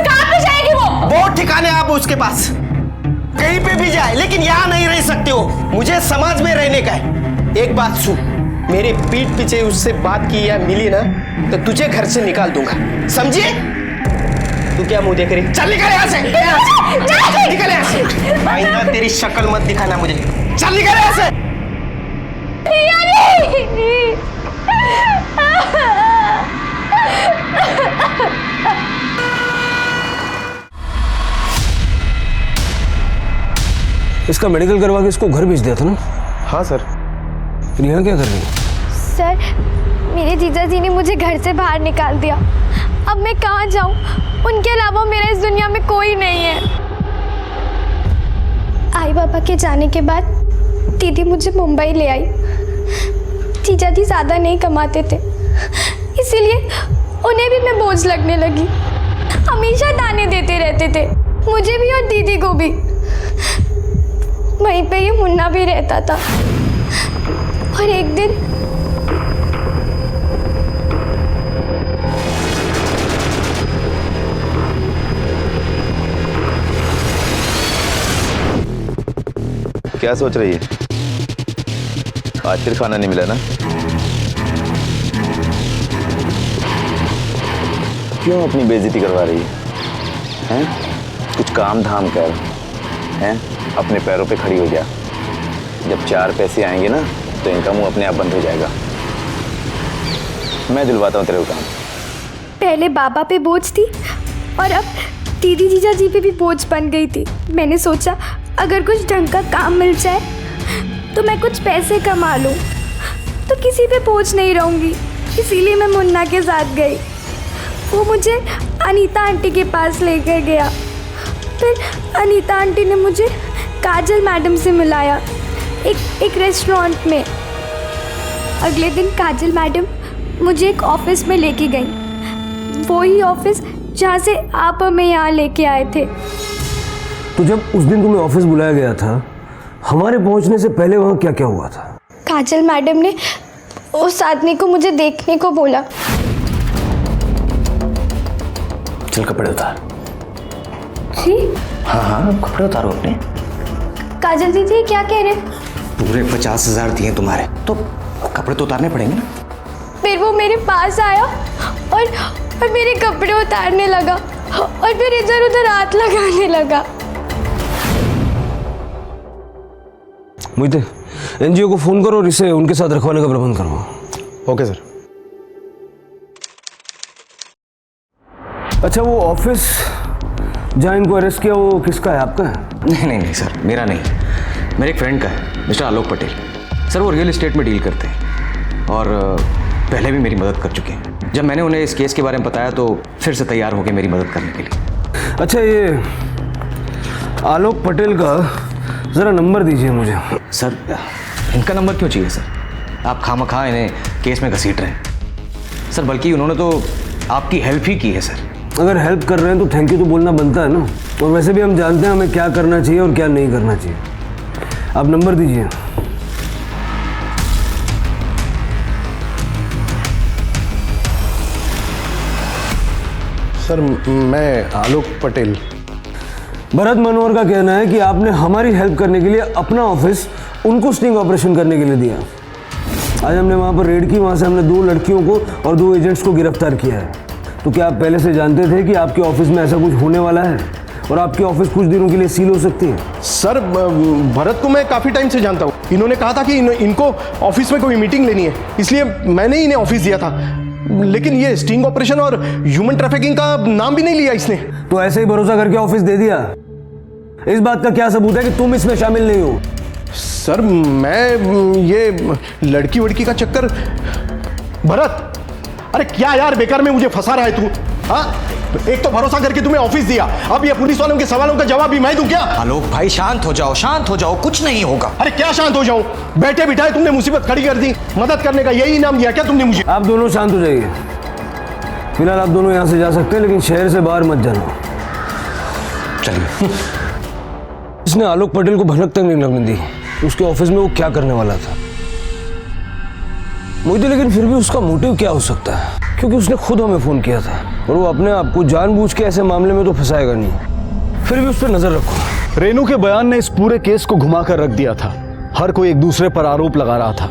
कहाँ पे जाएगी वो? बहुत ठिकाने आप उसके पास, कहीं पे भी जाए, लेकिन यहाँ नहीं रह सकते हो। मुझे समाज में रहने का है। एक बात सुन, मेरे पीठ पीछे उससे बात की या मिली ना तो तुझे घर से निकाल दूंगा, समझिए? तू क्या मुंह देख रही? चल निकल यहाँ से, चल निकल यहाँ से। आईना तेरी शक्ल मत दिखाना मुझे, चल निकल यहाँ से। इसका मेडिकल करवा के इसको घर भेज दिया था ना? हाँ सर। रिया क्या कर रही है? सर, मेरे जीजा जी ने मुझे घर से बाहर निकाल दिया। अब मैं कहाँ जाऊँ? उनके अलावा मेरा इस दुनिया में कोई नहीं है। आई बाबा के जाने के बाद दीदी मुझे मुंबई ले आई। जीजा जी ज़्यादा नहीं कमाते थे, इसीलिए उन्हें भी मैं बोझ लगने लगी। हमेशा ताने देते रहते थे, मुझे भी और दीदी को भी। वहीं पे ये मुन्ना भी रहता था। और एक दिन क्या सोच रही है? आज फिर खाना नहीं मिला ना? क्यों अपनी बेइज्जती करवा रही है? कुछ काम धाम कर, हैं? अपने पैरों पे खड़ी हो जा। जब 4 पैसे आएंगे ना तो इनका मुंह अपने आप बंद हो जाएगा। मैं दिलवाता हूँ तेरे को काम। पहले बाबा पे बोझ थी और अब दीदी जीजा जी पे भी बोझ बन गई थी। मैंने सोचा अगर कुछ ढंग का काम मिल जाए तो मैं कुछ पैसे कमा लूँ, तो किसी पे बोझ नहीं रहूँगी। इसीलिए मैं मुन्ना के साथ गई। वो मुझे अनीता आंटी के पास लेकर गया। फिर अनीता आंटी ने मुझे काजल मैडम से मिलाया एक रेस्टोरेंट में। अगले दिन काजल मैडम मुझे एक ऑफिस में लेके गई, वही ऑफिस जहाँ से आप हमें यहाँ लेके आए थे। तो जब उस दिन तुम्हें ऑफिस बुलाया गया था, हमारे पहुंचने से पहले वहाँ क्या क्या हुआ था? काजल मैडम ने उस आदमी को मुझे देखने को बोला। चल कपड़े उतार। जी? हाँ हाँ कपड़े उतारो अपने। काजल दीदी क्या कह रहे? पूरे 50,000 दिए तुम्हारे, तो कपड़े तो उतारने पड़ेंगे ना। फिर वो मेरे पास आया और मेरे कपड़े उतारने लगा और फिर इधर उधर हाथ लगाने लगा। मोहिते, एनजीओ को फोन करो और इसे उनके साथ रखवाने का प्रबंध करो। Okay sir. अच्छा, वो ऑफिस जहाँ इनको अरेस्ट किया वो किसका है? आपका है? नहीं सर, मेरा नहीं, मेरे एक फ्रेंड का है, मिस्टर आलोक पटेल। सर वो रियल एस्टेट में डील करते हैं और पहले भी मेरी मदद कर चुके हैं। जब मैंने उन्हें इस केस के बारे में बताया तो फिर से तैयार हो गए मेरी मदद करने के लिए। अच्छा, ये आलोक पटेल का ज़रा नंबर दीजिए मुझे। सर इनका नंबर क्यों चाहिए सर? आप खामखा इन्हें केस में घसीट रहे हैं सर, बल्कि उन्होंने तो आपकी हेल्प ही की है सर। अगर हेल्प कर रहे हैं तो थैंक यू तो बोलना बनता है ना। और वैसे भी हम जानते हैं हमें क्या करना चाहिए और क्या नहीं करना चाहिए। आप नंबर दीजिए। सर मैं आलोक पटेल। भरत मनोहर का कहना है कि आपने हमारी हेल्प करने के लिए अपना ऑफिस उनको स्टिंग ऑपरेशन करने के लिए दिया। आज हमने वहाँ पर रेड की, वहाँ से हमने 2 लड़कियों को और 2 एजेंट्स को गिरफ्तार किया है। तो क्या आप पहले से जानते थे कि आपके ऑफिस में ऐसा कुछ होने वाला है और आपकी ऑफिस कुछ दिनों के लिए सील हो सकती है। सर भरत को मैं काफी टाइम से जानता हूँ। इन्होंने कहा था कि इनको ऑफिस में कोई मीटिंग लेनी है, इसलिए मैंने इन्हें ऑफिस दिया था। लेकिन ये स्टिंग ऑपरेशन और ह्यूमन ट्रैफिकिंग का नाम भी नहीं लिया इसने। तो ऐसे ही भरोसा करके ऑफिस दे दिया? इस बात का क्या सबूत है कि तुम इसमें शामिल नहीं हो? सर मैं ये लड़की वड़की का चक्कर। भरत, अरे क्या यार बेकार में मुझे फंसा रहा है तू? हाँ, एक तो भरोसा करके तुम्हें ऑफिस दिया, अब ये पुलिस वालों के सवालों का जवाब भी मैं दूं क्या? आलोक भाई शांत हो जाओ, कुछ नहीं होगा। अरे क्या शांत हो जाऊं? बैठे बिठाए तुमने मुसीबत खड़ी कर दी। मदद करने का यही इनाम दिया क्या तुमने मुझे? आप दोनों शांत हो जाइए। फिलहाल आप दोनों यहाँ से जा सकते हैं, लेकिन शहर से बाहर मत जाना। चलिए। इसने आलोक पटेल को भनक तक नहीं लगने दी उसके ऑफिस में वो क्या करने वाला था। मुझे लेकिन फिर भी उसका मोटिव क्या हो सकता है, क्योंकि उसने खुद हमें फोन किया था और वो अपने आप को जानबूझ के ऐसे मामले में तो फंसाएगा नहीं। फिर भी उस पर नजर रखो। रेनू के बयान ने इस पूरे केस को घुमाकर रख दिया था। हर कोई एक दूसरे पर आरोप लगा रहा था।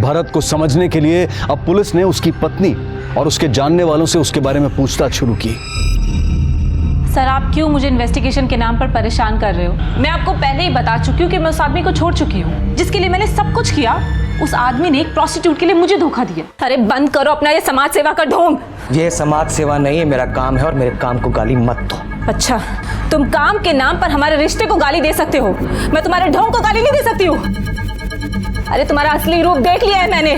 भरत को समझने के लिए अब पुलिस ने उसकी पत्नी और उसके जानने वालों से उसके बारे में पूछताछ शुरू की। सर, आप क्यों मुझे इन्वेस्टिगेशन के नाम पर परेशान कर रहे हो? मैं आपको पहले ही बता चुकी हूँ कि मैं उस आदमी को छोड़ चुकी हूँ, जिसके लिए मैंने सब कुछ किया। उस आदमी ने एक प्रोस्टिट्यूट के लिए मुझे धोखा दिया। अरे बंद करो अपना ये समाज सेवा का ढोंग। ये समाज सेवा नहीं है, मेरा काम है और मेरे काम को गाली मत दो। अच्छा, तुम काम के नाम पर हमारे रिश्ते को गाली दे सकते हो, मैं तुम्हारे ढोंग को गाली नहीं दे सकती हूँ। अरे तुम्हारा असली रूप देख लिया है मैंने।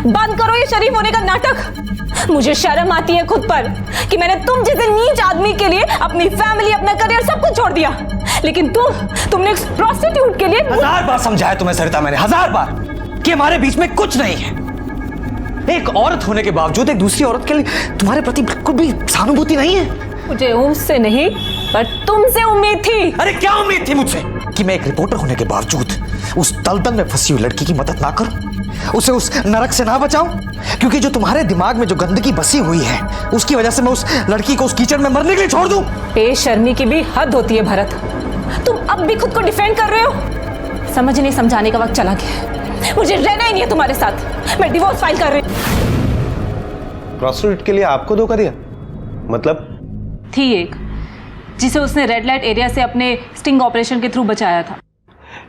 बंद करो ये शरीफ होने का नाटक। मुझे शर्म आती है खुद पर कि मैंने तुम जैसे नीच आदमी के लिए अपनी फैमिली, अपना करियर सब कुछ छोड़ दिया, लेकिन तुमने एक प्रोस्टिट्यूट के लिए 1000 बार समझाया तुम्हें सरिता, मैंने 1000 बार कि हमारे बीच में कुछ नहीं है। एक औरत होने के बावजूद एक दूसरी औरत के लिए तुम्हारे प्रति बिल्कुल भी सहानुभूति नहीं है। मुझे उससे नहीं पर तुमसे उम्मीद थी। अरे क्या उम्मीद थी मुझसे? कि मैं एक रिपोर्टर होने के बावजूद उस दलदल में फंसी हुई लड़की की मदद ना करूं, उसे उस नरक से ना बचाऊं, क्योंकि जो तुम्हारे दिमाग में जो गंदगी बसी हुई है उसकी वजह से मैं उस लड़की को उस कीचड़ में मरने के लिए छोड़ दूं। बेशर्मी की भी हद होती है भरत। तुम अब भी खुद को डिफेंड कर रहे हो। समझने समझाने का वक्त चला गया। मुझे रहना ही नहीं है तुम्हारे साथ। मैं डिवोर्स फाइल कर रही हूँ। प्रोस्टिट्यूट के लिए आपको धोखा दिया? मतलब? थी एक जिसे उसने रेड लाइट एरिया से अपने स्टिंग ऑपरेशन के थ्रू बचाया था।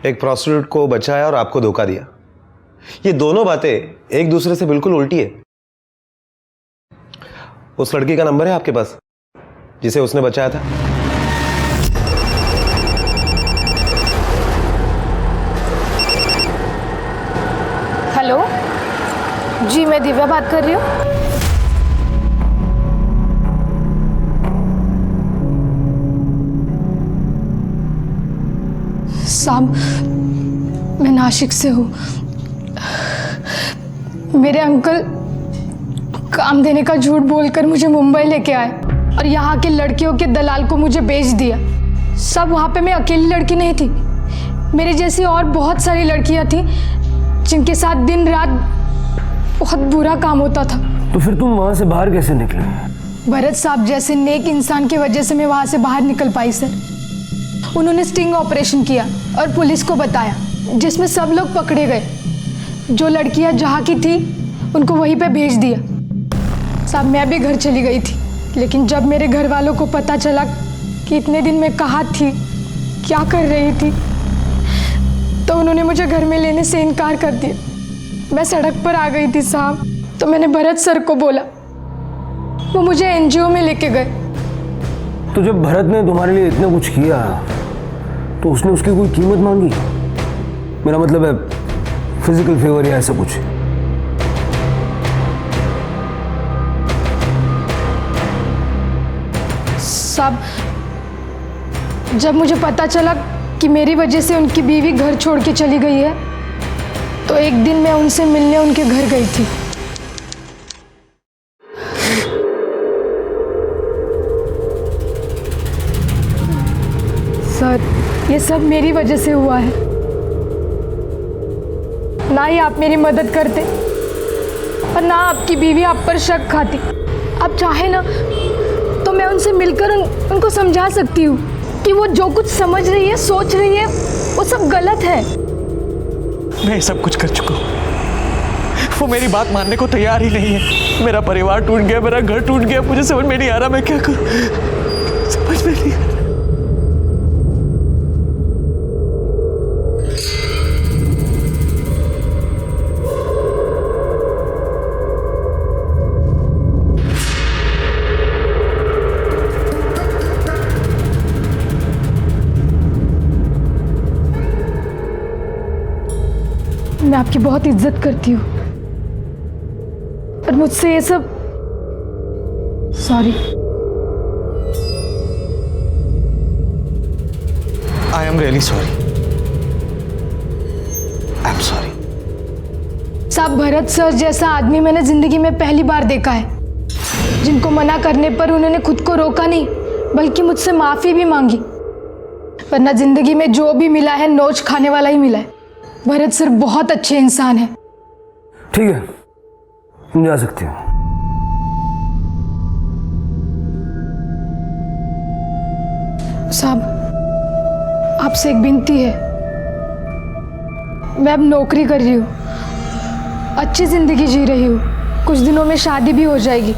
एक प्रोस्टिट्यूट को बचाया और आपको धोखा दिया। ये दोनों बातें एक दूसरे से बिल्कुल उल्टी है। उस लड़की का नंबर है आपके पास जिसे उसने बचाया था? हेलो जी, मैं दिव्या बात कर रही हूँ। साहब, मैं नासिक से हूँ। मेरे अंकल काम देने का झूठ बोलकर मुझे मुंबई लेके आए और यहाँ के लड़कियों के दलाल को मुझे बेच दिया। सब वहाँ पे मैं अकेली लड़की नहीं थी, मेरे जैसी और बहुत सारी लड़कियाँ थी जिनके साथ दिन रात बहुत बुरा काम होता था। तो फिर तुम वहाँ से बाहर कैसे निकले? भरत साहब जैसे नेक इंसान की वजह से मैं वहाँ से बाहर निकल पाई सर। उन्होंने स्टिंग ऑपरेशन किया और पुलिस को बताया, जिसमें सब लोग पकड़े गए। जो लड़कियां जहाँ की थी उनको वहीं पे भेज दिया। साहब, मैं भी घर चली गई थी, लेकिन जब मेरे घर वालों को पता चला कि इतने दिन मैं कहाँ थी, क्या कर रही थी, तो उन्होंने मुझे घर में लेने से इनकार कर दिया। मैं सड़क पर आ गई थी साहब, तो मैंने भरत सर को बोला, वो मुझे एनजीओ में लेके गए। तो जब भरत ने तुम्हारे लिए इतना कुछ किया तो उसने उसकी कोई कीमत मांगी? मेरा मतलब है फिजिकल फेवर या ऐसा कुछ? साहब, जब मुझे पता चला कि मेरी वजह से उनकी बीवी घर छोड़ के चली गई है, तो एक दिन मैं उनसे मिलने उनके घर गई थी। सर, ये सब मेरी वजह से हुआ है। ना ही आप मेरी मदद करते और ना आपकी बीवी आप पर शक खाती। आप चाहे ना तो मैं उनसे मिलकर उनको समझा सकती हूँ कि वो जो कुछ समझ रही है, सोच रही है, वो सब गलत है। मैं सब कुछ कर चुका हूँ। वो मेरी बात मानने को तैयार ही नहीं है। मेरा परिवार टूट गया, मेरा घर टूट गया, मुझे समझ में नहीं आ रहा मैं क्या करूँ, समझ में नहीं आ रहा। मैं आपकी बहुत इज्जत करती हूँ, पर मुझसे ये सब sorry. I am really sorry. I am sorry. साहब, भरत सर जैसा आदमी मैंने जिंदगी में पहली बार देखा है, जिनको मना करने पर उन्होंने खुद को रोका नहीं बल्कि मुझसे माफी भी मांगी। वरना जिंदगी में जो भी मिला है नोच खाने वाला ही मिला है। भरत सर बहुत अच्छे इंसान है। ठीक है, तुम जा सकते हो। साहब, आपसे एक विनती है। मैं अब नौकरी कर रही हूँ, अच्छी जिंदगी जी रही हूँ, कुछ दिनों में शादी भी हो जाएगी।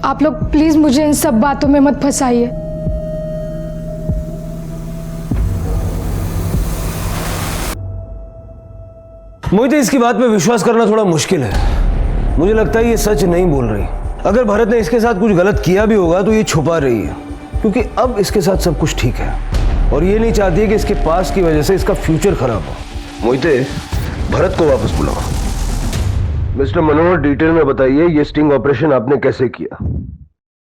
आप लोग प्लीज मुझे इन सब बातों में मत फंसाइए। मुझे इसकी बात पे विश्वास करना थोड़ा मुश्किल है। मुझे लगता है ये सच नहीं बोल रही। अगर भरत ने इसके साथ कुछ गलत किया भी होगा तो ये छुपा रही है, क्योंकि अब इसके साथ सब कुछ ठीक है और ये नहीं चाहती है कि इसके पास की वजह से इसका फ्यूचर खराब हो। मोहिते, भरत को वापस बुलाओ। मिस्टर मनोहर, डिटेल में बताइए ये स्टिंग ऑपरेशन आपने कैसे किया?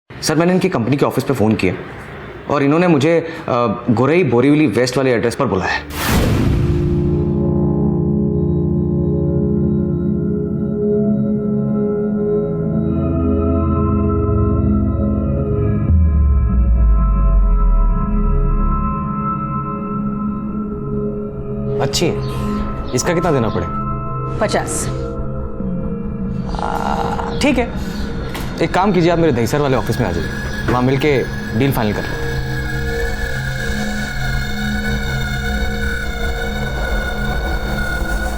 सर, मैंने इनकी कंपनी के ऑफिस पे फ़ोन किया और इन्होंने मुझे गोरई बोरीवली वेस्ट वाले एड्रेस पर बुलाया। अच्छी है। इसका कितना देना पड़ेगा? 50। ठीक है, एक काम कीजिए, आप मेरे दहीसर वाले ऑफिस में आ जाइए, वहाँ मिलके डील फाइनल कर लेते हैं।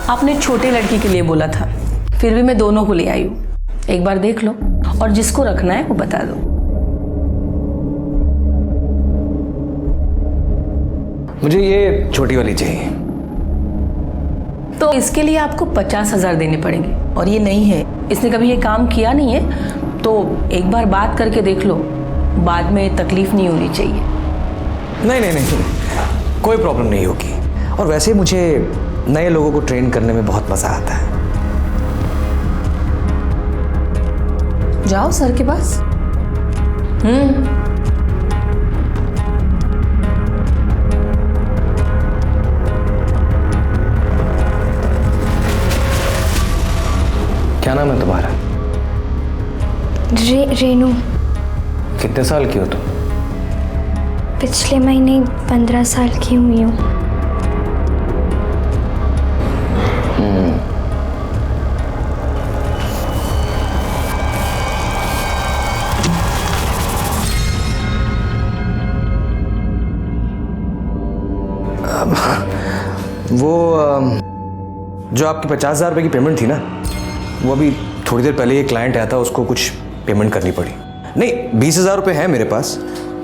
आपने छोटे लड़की के लिए बोला था, फिर भी मैं दोनों को ले आई हूँ। एक बार देख लो और जिसको रखना है वो बता दो। मुझे ये छोटी वाली चाहिए। तो इसके लिए आपको 50,000 देने पड़ेंगे और ये नहीं है, इसने कभी ये काम किया नहीं है, तो एक बार बात करके देख लो, बाद में तकलीफ नहीं होनी चाहिए। नहीं नहीं नहीं, कोई प्रॉब्लम नहीं होगी। और वैसे मुझे नए लोगों को ट्रेन करने में बहुत मजा आता है। जाओ सर के पास। क्या नाम है तुम्हारा? रेनू। कितने साल की हो तुम? पिछले महीने 15 साल की हुई हूँ। वो जो आपकी 50,000 रुपये की पेमेंट थी ना, वो अभी थोड़ी देर पहले ये क्लाइंट आया था, उसको कुछ पेमेंट करनी पड़ी। नहीं, 20,000 रुपये है मेरे पास,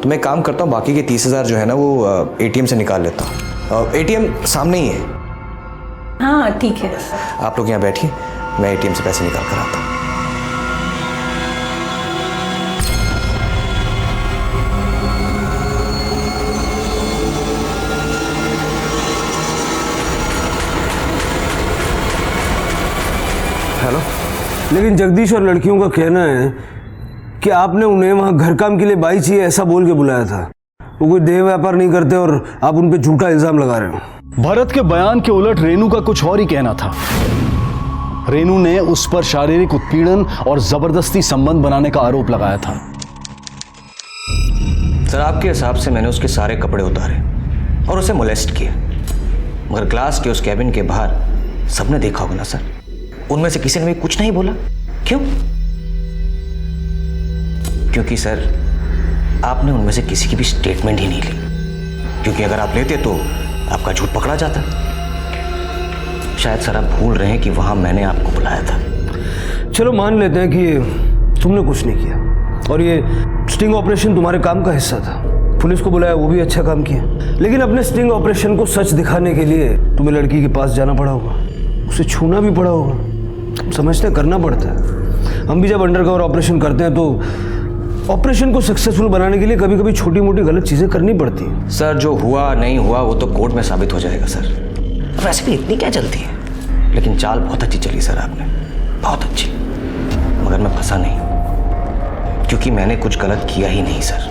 तो मैं काम करता हूँ, बाकी के 30,000 जो है ना वो एटीएम से निकाल लेता हूँ। एटीएम सामने ही है। हाँ ठीक है, आप लोग यहाँ बैठिए, मैं एटीएम से पैसे निकाल कर आता हूँ। हेलो। लेकिन जगदीश और लड़कियों का कहना है कि आपने उन्हें वहां घर काम के लिए बाई चाहिए ऐसा बोल के बुलाया था। वो कोई देह व्यापार नहीं करते और आप उन पे झूठा इल्जाम लगा रहे हो। भरत के बयान के उलट रेनू का कुछ और ही कहना था। रेनू ने उस पर शारीरिक उत्पीड़न और जबरदस्ती संबंध बनाने का आरोप लगाया था। सर, आपके हिसाब से मैंने उसके सारे कपड़े उतारे और उसे मोलेस्ट किया, मगर ग्लास के उस कैबिन के बाहर सबने देखा होगा ना सर, उनमें से किसी ने भी कुछ नहीं बोला। क्यों? क्योंकि सर आपने उनमें से किसी की भी स्टेटमेंट ही नहीं ली, क्योंकि अगर आप लेते तो आपका झूठ पकड़ा जाता। शायद सर आप भूल रहे हैं कि वहां मैंने आपको बुलाया था। चलो मान लेते हैं कि तुमने कुछ नहीं किया और ये स्टिंग ऑपरेशन तुम्हारे काम का हिस्सा था। पुलिस को बुलाया, वो भी अच्छा काम किया, लेकिन अपने स्टिंग ऑपरेशन को सच दिखाने के लिए तुम्हें लड़की के पास जाना पड़ा होगा, उसे छूना भी पड़ा होगा। समझते करना पड़ता है। हम भी जब अंडरकवर ऑपरेशन करते हैं तो ऑपरेशन को सक्सेसफुल बनाने के लिए कभी कभी छोटी मोटी गलत चीजें करनी पड़ती हैं। सर जो हुआ नहीं हुआ वो तो कोर्ट में साबित हो जाएगा सर। वैसे भी इतनी क्या जल्दी है? लेकिन चाल बहुत अच्छी चली सर आपने, बहुत अच्छी। मगर मैं फंसा नहीं, क्योंकि मैंने कुछ गलत किया ही नहीं सर।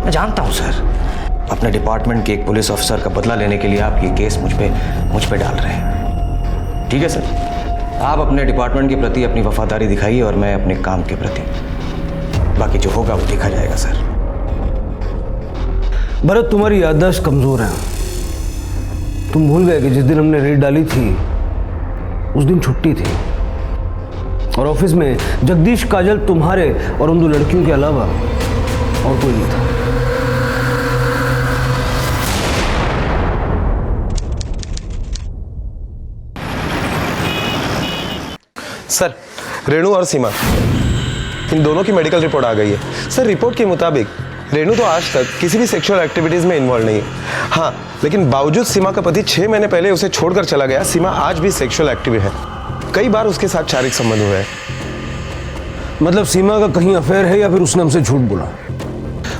मैं जानता हूं सर, अपने डिपार्टमेंट के एक पुलिस ऑफिसर का बदला लेने के लिए आप ये केस मुझ पे डाल रहे हैं। ठीक है सर, आप अपने डिपार्टमेंट के प्रति अपनी वफादारी दिखाइए और मैं अपने काम के प्रति। बाकी जो होगा वो देखा जाएगा सर। भरत, तुम्हारी याददाश्त कमजोर है। तुम भूल गए कि जिस दिन हमने रेड डाली थी उस दिन छुट्टी थी और ऑफिस में जगदीश, काजल, तुम्हारे और उन 2 लड़कियों के अलावा और कोई नहीं था। सर, रेणु और सीमा, इन दोनों की मेडिकल रिपोर्ट आ गई है। सर, रिपोर्ट के मुताबिक रेणु तो आज तक किसी भी सेक्सुअल एक्टिविटीज में इन्वॉल्व नहीं है। हाँ, लेकिन बावजूद सीमा का पति 6 महीने पहले उसे छोड़कर चला गया, सीमा आज भी सेक्सुअल एक्टिव है। कई बार उसके साथ शारीरिक संबंध हुए हैं। मतलब सीमा का कहीं अफेयर है या फिर उसने हमसे झूठ बोला?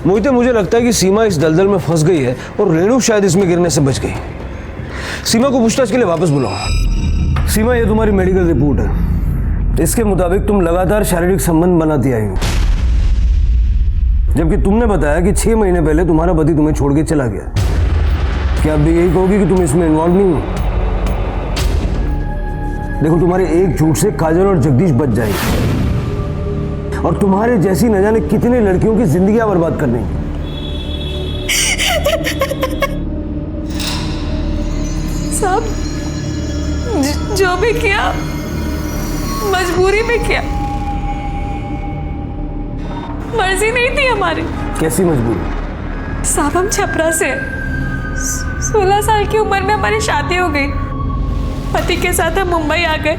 मोहिते, मुझे लगता है कि सीमा इस दलदल में फंस गई है और रेणु शायद इसमें गिरने से बच गई। सीमा को पूछताछ के लिए वापस बुलाओ। सीमा, ये तुम्हारी मेडिकल रिपोर्ट है। इसके मुताबिक तुम लगातार शारीरिक संबंध बनाती आई हो, जबकि तुमने बताया कि 6 महीने पहले तुम्हारा पति तुम्हें छोड़ के चला गया। क्या आप भी यही कहोगी कि तुम इसमें इन्वॉल्व नहीं हो? देखो, तुम्हारे एक झूठ से काजल और जगदीश बच जाएंगे और तुम्हारे जैसी न जाने कितने लड़कियों की जिंदगियां बर्बाद कर देंगे। साहब, जो भी किया मजबूरी में किया, मर्जी नहीं थी हमारी। कैसी मजबूरी? साहब, हम छपरा से 16 साल की उम्र में हमारी शादी हो गई। पति के साथ हम मुंबई आ गए।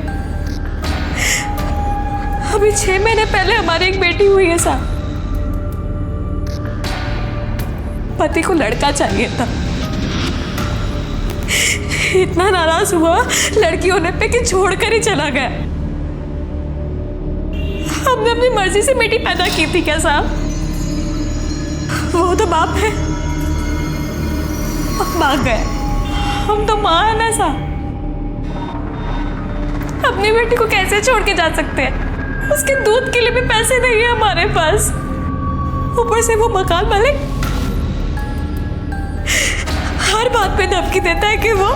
अभी 6 महीने पहले हमारी एक बेटी हुई है साहब। पति को लड़का चाहिए था, इतना नाराज हुआ लड़की होने पे कि छोड़कर ही चला गया। हमने अपनी मर्जी से बेटी पैदा की थी क्या साहब? वो तो बाप है, अब भाग गए। हम तो माँ है ना साहब, अपनी बेटी को कैसे छोड़ के जा सकते हैं? उसके दूध के लिए भी पैसे नहीं है हमारे पास। ऊपर से वो मकान मालिक हर बात पे धमकी देता है कि वो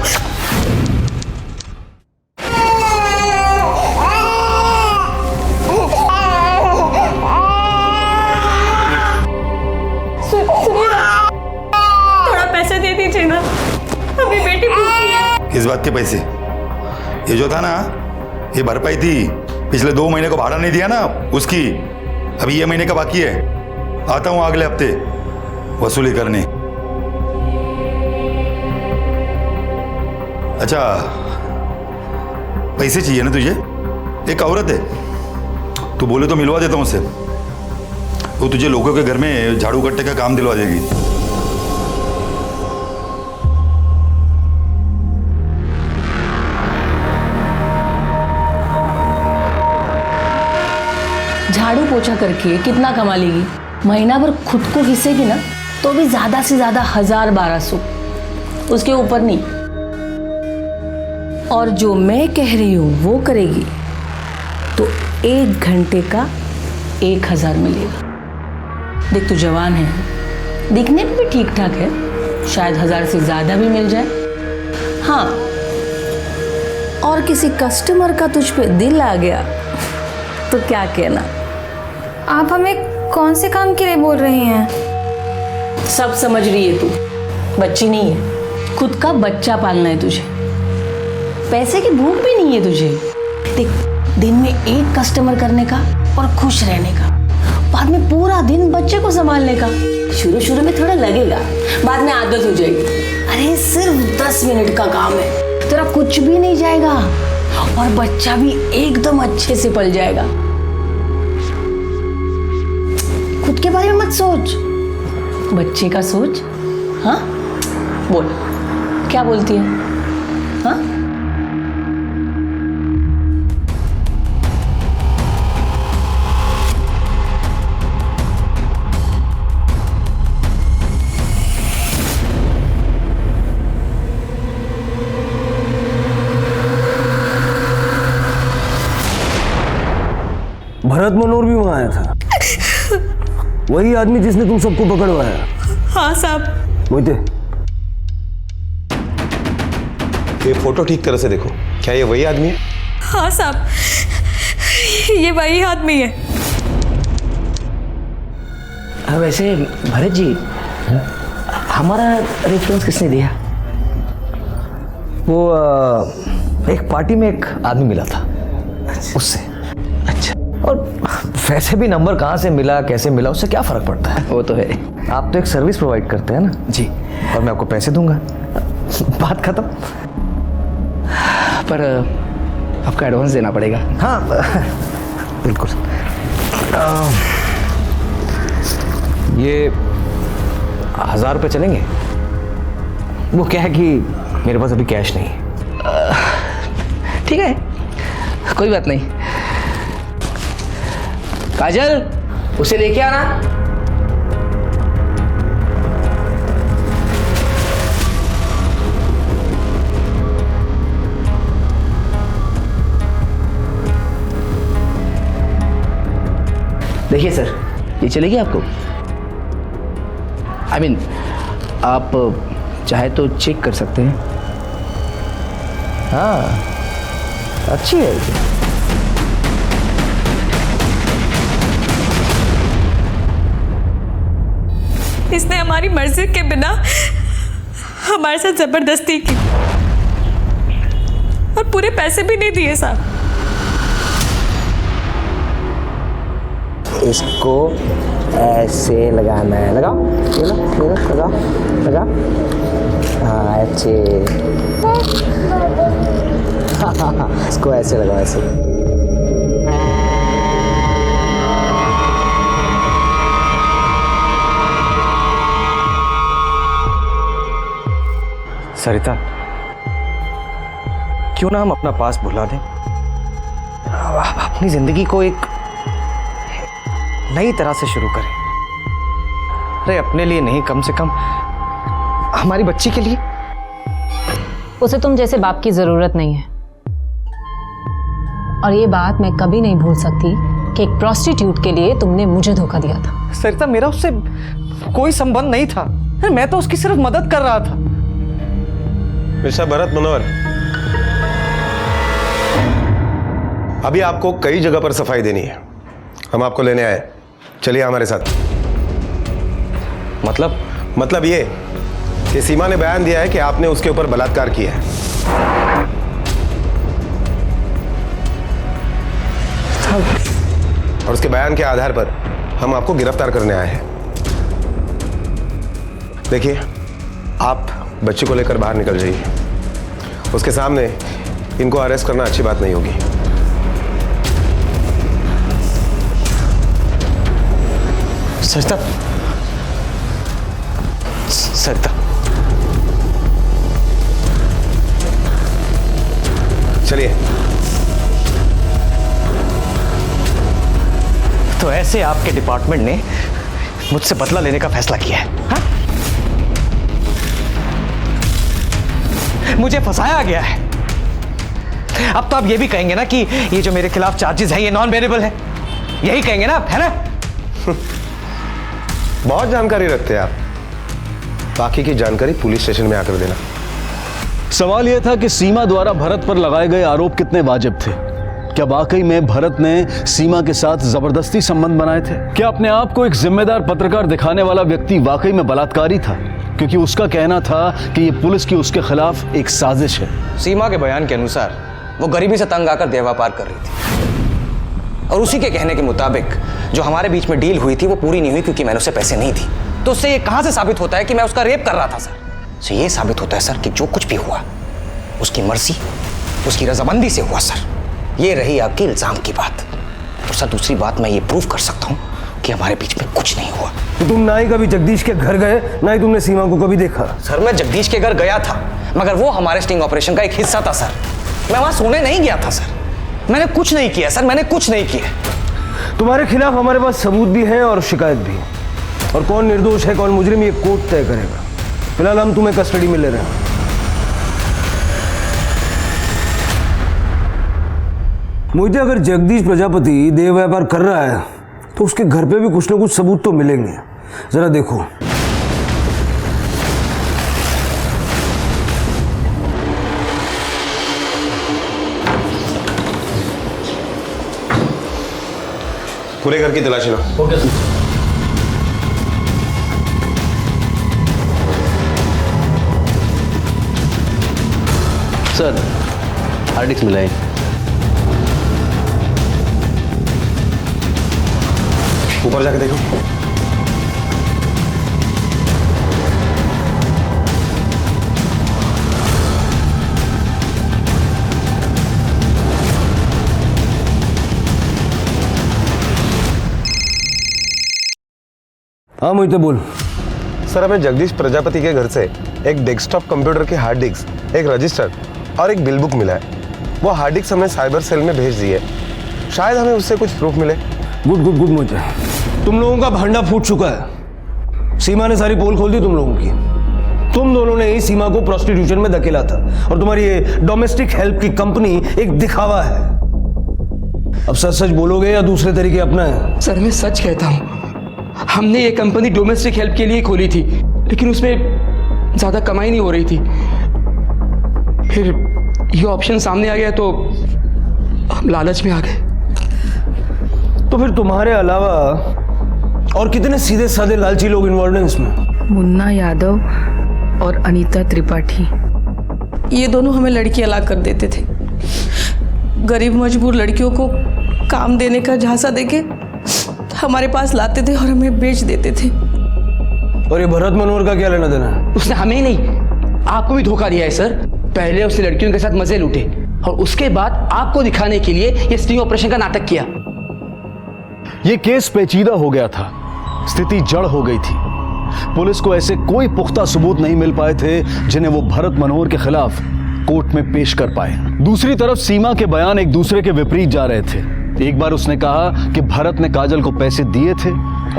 थोड़ा पैसे दे दीजिए ना, अभी बेटी भूखी है। किस बात के पैसे? ये जो था ना, ये भरपाई थी। पिछले 2 महीने को भाड़ा नहीं दिया ना उसकी, अभी ये महीने का बाकी है। आता हूँ अगले हफ्ते वसूली करने। अच्छा, पैसे चाहिए ना तुझे? एक औरत है, तू बोले तो मिलवा देता हूँ उससे। वो तुझे लोगों के घर में झाड़ू कट्टे का काम दिलवा देगी। झाड़ू पोछा करके कितना कमा लेगी? महीना भर खुद को घिसेगी ना तो भी ज्यादा से ज्यादा 1000-1200, उसके ऊपर नहीं। और जो मैं कह रही हूँ वो करेगी तो 1 घंटे का 1000 मिलेगा। देख, तू जवान है, दिखने में भी ठीक ठाक है, शायद 1000 से ज्यादा भी मिल जाए। हाँ, और किसी कस्टमर का तुझ पे दिल आ गया तो क्या कहना? आप हमें कौन से काम के लिए बोल रही हैं? सब समझ रही है तू, बच्ची नहीं है, खुद का बच्चा पालना है तुझे। पैसे की भूख भी नहीं है तुझे। देख, दिन में 1 कस्टमर करने का और खुश रहने का, बाद में पूरा दिन बच्चे को संभालने का। शुरू में थोड़ा लगेगा, बाद में आदत हो जाएगी। अरे सिर्फ 10 मिनट का काम है, तेरा कुछ भी नहीं जाएगा और बच्चा भी एकदम अच्छे से पल जाएगा। खुद के बारे में मत सोच, बच्चे का सोच। हाँ, बोल, क्या बोलती है? हाँ, भरत मनोहर भी वहां आया था, वही आदमी जिसने तुम सबको पकड़वाया। हाँ साहब। मोहिते, ये फोटो ठीक तरह से देखो, क्या ये वही आदमी है? हाँ साहब, ये वही आदमी है। वैसे भरत जी, हमारा रेफरेंस किसने दिया? वो एक पार्टी में एक आदमी मिला था, उससे। अच्छा। और वैसे भी नंबर कहाँ से मिला, कैसे मिला, उससे क्या फर्क पड़ता है? वो तो है। आप तो एक सर्विस प्रोवाइड करते हैं ना जी, और मैं आपको पैसे दूंगा, बात खत्म। पर आपका एडवांस देना पड़ेगा। हाँ बिल्कुल। ये 1000 रुपये चलेंगे? वो क्या है कि मेरे पास अभी कैश नहीं है। ठीक है, कोई बात नहीं। काजल, उसे लेके आना। देखिए सर, ये चलेगी आपको? I mean, आप चाहे तो चेक कर सकते हैं। हाँ, अच्छी है ये। इसने हमारी मर्जी के बिना हमारे साथ जबरदस्ती की और पूरे पैसे भी नहीं दिए साहब। इसको ऐसे लगाना है, लगाओ, ये लो, लगाओ, लगाओ। हाँ, अच्छे। इसको ऐसे लगाओ, ऐसे। सरिता, क्यों ना हम अपना पास भुला दें, अपनी जिंदगी को एक नई तरह से शुरू करें। अरे अपने लिए नहीं, कम से कम हमारी बच्ची के लिए। उसे तुम जैसे बाप की जरूरत नहीं है, और ये बात मैं कभी नहीं भूल सकती कि एक प्रोस्टिट्यूट के लिए तुमने मुझे धोखा दिया था। सरिता, मेरा उससे कोई संबंध नहीं था, मैं तो उसकी सिर्फ मदद कर रहा था। मिस्टर भरत मनोहर, अभी आपको कई जगह पर सफाई देनी है, हम आपको लेने आए, चलिए हमारे साथ। मतलब ये कि सीमा ने बयान दिया है कि आपने उसके ऊपर बलात्कार किया है। और उसके बयान के आधार पर हम आपको गिरफ्तार करने आए हैं। देखिए, आप बच्चे को लेकर बाहर निकल जाइए, उसके सामने इनको अरेस्ट करना अच्छी बात नहीं होगी। सरिता, सरिता, चलिए। तो ऐसे आपके डिपार्टमेंट ने मुझसे बदला लेने का फैसला किया है, हाँ? मुझे फंसाया गया है। अब तो आप ये भी कहेंगे ना कि ये जो मेरे खिलाफ चार्जेस हैं ये नॉन वेरिएबल है, यही कहेंगे ना आप, है ना? बहुत जानकारी रखते हैं आप, बाकी की जानकारी पुलिस स्टेशन में आकर देना। सवाल यह था कि सीमा द्वारा भरत पर लगाए गए आरोप कितने वाजिब थे। क्या वाकई में भरत ने सीमा के साथ जबरदस्ती संबंध बनाए थे? क्या अपने आप को एक जिम्मेदार पत्रकार दिखाने वाला व्यक्ति वाकई में बलात्कारी था? क्योंकि उसका कहना था कि यह पुलिस की उसके खिलाफ एक साजिश है। सीमा के बयान के अनुसार वो गरीबी से तंग आकर देह व्यापार कर रही थी, और उसी के कहने के मुताबिक जो हमारे बीच में डील हुई थी वो पूरी नहीं हुई क्योंकि मैंने उसे पैसे नहीं दी। तो उससे ये कहां से साबित होता है कि मैं उसका रेप कर रहा था सर? तो ये साबित होता है सर कि जो कुछ भी हुआ उसकी मर्जी, उसकी रजामंदी से हुआ सर। ये रही आपकी इल्जाम की बात, और सर दूसरी बात मैं ये प्रूव कर सकता हूँ कि हमारे बीच में कुछ नहीं हुआ। तो तुम ना ही कभी जगदीश के घर गए, ना ही तुमने सीमा को कभी देखा? सर मैं जगदीश के घर गया था, मगर वो हमारे स्टिंग ऑपरेशन का एक हिस्सा था सर। मैं वहां सोने नहीं गया था सर। मैंने कुछ नहीं किया सर, मैंने कुछ नहीं किया। तुम्हारे खिलाफ हमारे पास सबूत भी है और शिकायत भी, और कौन निर्दोष है कौन मुजरिम ये कोर्ट तय करेगा। फिलहाल हम तुम्हें कस्टडी में ले रहे हैं। मोहिते, अगर जगदीश प्रजापति देह व्यापार कर रहा है तो उसके घर पे भी कुछ ना कुछ सबूत तो मिलेंगे। जरा देखो। पूरे घर की तलाशी लो। Okay sir. Sir, hard disk मिला है। ऊपर जाके देखो। हाँ मोहिते, बोल। सर, हमें जगदीश प्रजापति के घर से एक डेस्कटॉप कंप्यूटर की हार्ड डिस्क, एक रजिस्टर और एक बिल बुक मिला है। वो हार्ड डिस्क हमें साइबर सेल में भेज दी है। शायद हमें उससे कुछ प्रूफ मिले। गुड गुड गुड मोहिते, तुम लोगों का भांडा फूट चुका है। सीमा ने सारी पोल खोल दी तुम लोगों की। तुम दोनों ने ही सीमा को प्रोस्टिट्यूशन में धकेला था और तुम्हारी ये डोमेस्टिक हेल्प की कंपनी एक दिखावा है। अब सच सच बोलोगे या दूसरे तरीके अपनाए? सर, मैं सच कहता हूँ, हमने ये कंपनी डोमेस्टिक हेल्प के लिए खोली थी, लेकिन उसमें ज्यादा कमाई नहीं हो रही थी। फिर ये ऑप्शन सामने आ गया तो हम लालच में आ गए। तो फिर तुम्हारे अलावा और कितने सीधे साधे लालची लोग इन्वॉल्व हैं इसमें? मुन्ना यादव और अनीता त्रिपाठी, ये दोनों हमें लड़की अलाग कर देते थे। गरीब मजबूर लड़कियों को काम देने का झांसा देके हमारे पास लाते थे और हमें बेच देते थे। और ये भरत मनोहर का क्या लेना देना है? उसने हमें नहीं, आपको भी धोखा दिया है सर। पहले उसने लड़कियों के साथ मजे लूटे और उसके बाद आपको दिखाने के लिए ये स्टिंग ऑपरेशन का नाटक किया। ये केस पेचीदा हो गया था, स्थिति जड़ हो गई थी। पुलिस को ऐसे कोई पुख्ता सबूत नहीं मिल पाए थे जिन्हें वो भरत मनोहर के खिलाफ कोर्ट में पेश कर पाए। दूसरी तरफ सीमा के बयान एक दूसरे के विपरीत जा रहे थे। एक बार उसने कहा कि भरत ने काजल को पैसे दिए थे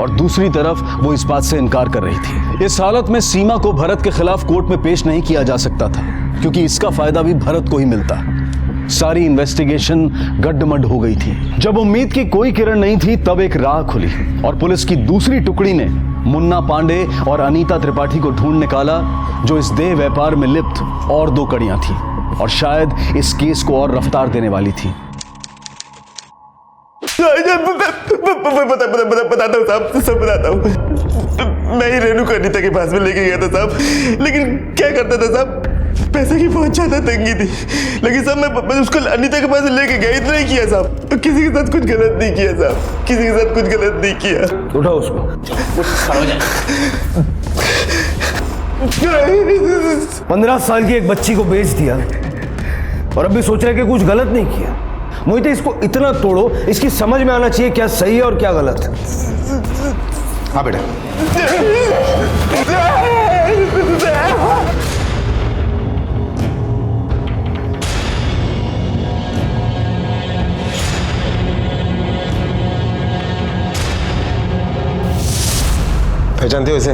और दूसरी तरफ वो इस बात से इनकार कर रही थी। इस हालत में सीमा को भरत के खिलाफ कोर्ट में पेश नहीं किया जा सकता था, क्योंकि इसका फायदा भी भरत को ही मिलता। सारी इन्वेस्टिगेशन गड्ढमड हो गई थी। जब उम्मीद की कोई किरण नहीं थी, तब एक राह खुली और पुलिस की दूसरी टुकड़ी ने मुन्ना पांडे और अनीता त्रिपाठी को ढूंढ निकाला, जो इस देह व्यापार में लिप्त और दो कड़ियां थी और शायद इस केस को और रफ्तार देने वाली थी। बताता हूँ साहब, सब बताता हूँ। मैं ही रेणु को अनीता के पास में लेके गया था साहब, लेकिन क्या करता था साहब, पैसे की बहुत ज्यादा तंगी थी। लेकिन साहब मैं उसको अनीता के पास लेके गया, इतना ही किया साहब। तो किसी के साथ कुछ गलत नहीं किया साहब, किसी के साथ कुछ गलत नहीं किया। उठाओ उसको। 15 साल की एक बच्ची को बेच दिया और अभी सोच रहे कि कुछ गलत नहीं किया। मोहिते, इसको इतना तोड़ो, इसकी समझ में आना चाहिए क्या सही है और क्या गलत। हाँ बेटा। पहचानते हो इसे?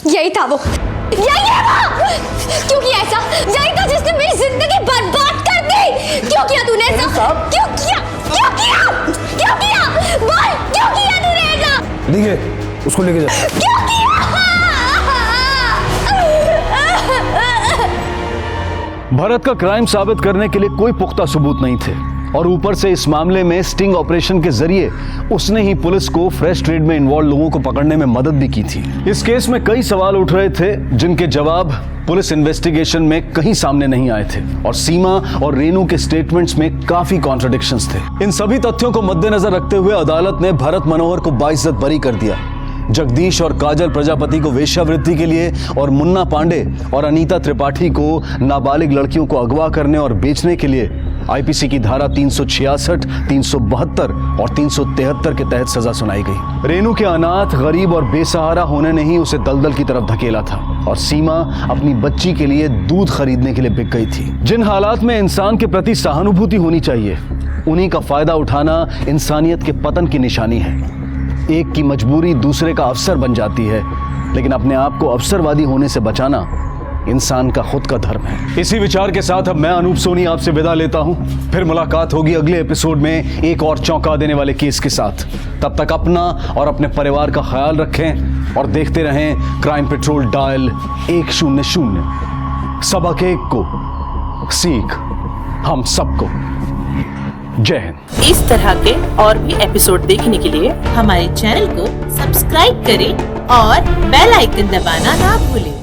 यही था वो, यही है वो। क्यों किया ऐसा? यही था जिसने मेरी जिंदगी बर्बाद कर दी। क्यों किया तूने ऐसा? क्यों किया? क्यों किया? क्यों किया? बोल, क्यों किया तूने ऐसा? देखिए, उसको लेके जा। क्यों किया? भरत का क्राइम साबित करने के लिए कोई पुख्ता सबूत नहीं थे और ऊपर से इस मामले में स्टिंग ऑपरेशन के जरिए उसने ही पुलिस को फ्रेश ट्रेड में इन्वॉल्व लोगों को पकड़ने में मदद भी की थी। इस केस में कई सवाल उठ रहे थे जिनके जवाब पुलिस इन्वेस्टिगेशन में कहीं सामने नहीं आए थे और सीमा और रेनू के स्टेटमेंट्स में काफी कॉन्ट्रडिक्शंस थे। इन सभी तथ्यों को मद्देनजर रखते हुए अदालत ने भरत मनोहर को बाइज्जत बरी कर दिया। जगदीश और काजल प्रजापति को वेश्यावृत्ति के लिए और मुन्ना पांडे और अनीता त्रिपाठी को नाबालिग लड़कियों को अगवा करने और बेचने के लिए आईपीसी की धारा 366, 372 और 373 के तहत सजा सुनाई गई। रेनू के अनाथ, गरीब और बेसहारा होने ने ही उसे दलदल की तरफ धकेला था और सीमा अपनी बच्ची के लिए दूध खरीदने के लिए बिक गई थी। जिन हालात में इंसान के प्रति सहानुभूति होनी चाहिए, उन्हीं का फायदा उठाना इंसानियत के पतन की निशानी है। एक की मजबूरी दूसरे का अवसर बन जाती है, लेकिन अपने आप को अवसरवादी होने से बचाना इंसान का खुद का धर्म है। इसी विचार के साथ अब मैं अनूप सोनी आपसे विदा लेता हूं। फिर मुलाकात होगी अगले एपिसोड में एक और चौंका देने वाले केस के साथ। तब तक अपना और अपने परिवार का ख्याल रखें और देखते रहें क्राइम पेट्रोल डायल 100। सबक एक को सीख हम सबको। जय हिंद। इस तरह के और भी एपिसोड देखने के लिए हमारे चैनल को सब्सक्राइब करें और बेल आइकन दबाना ना भूलें।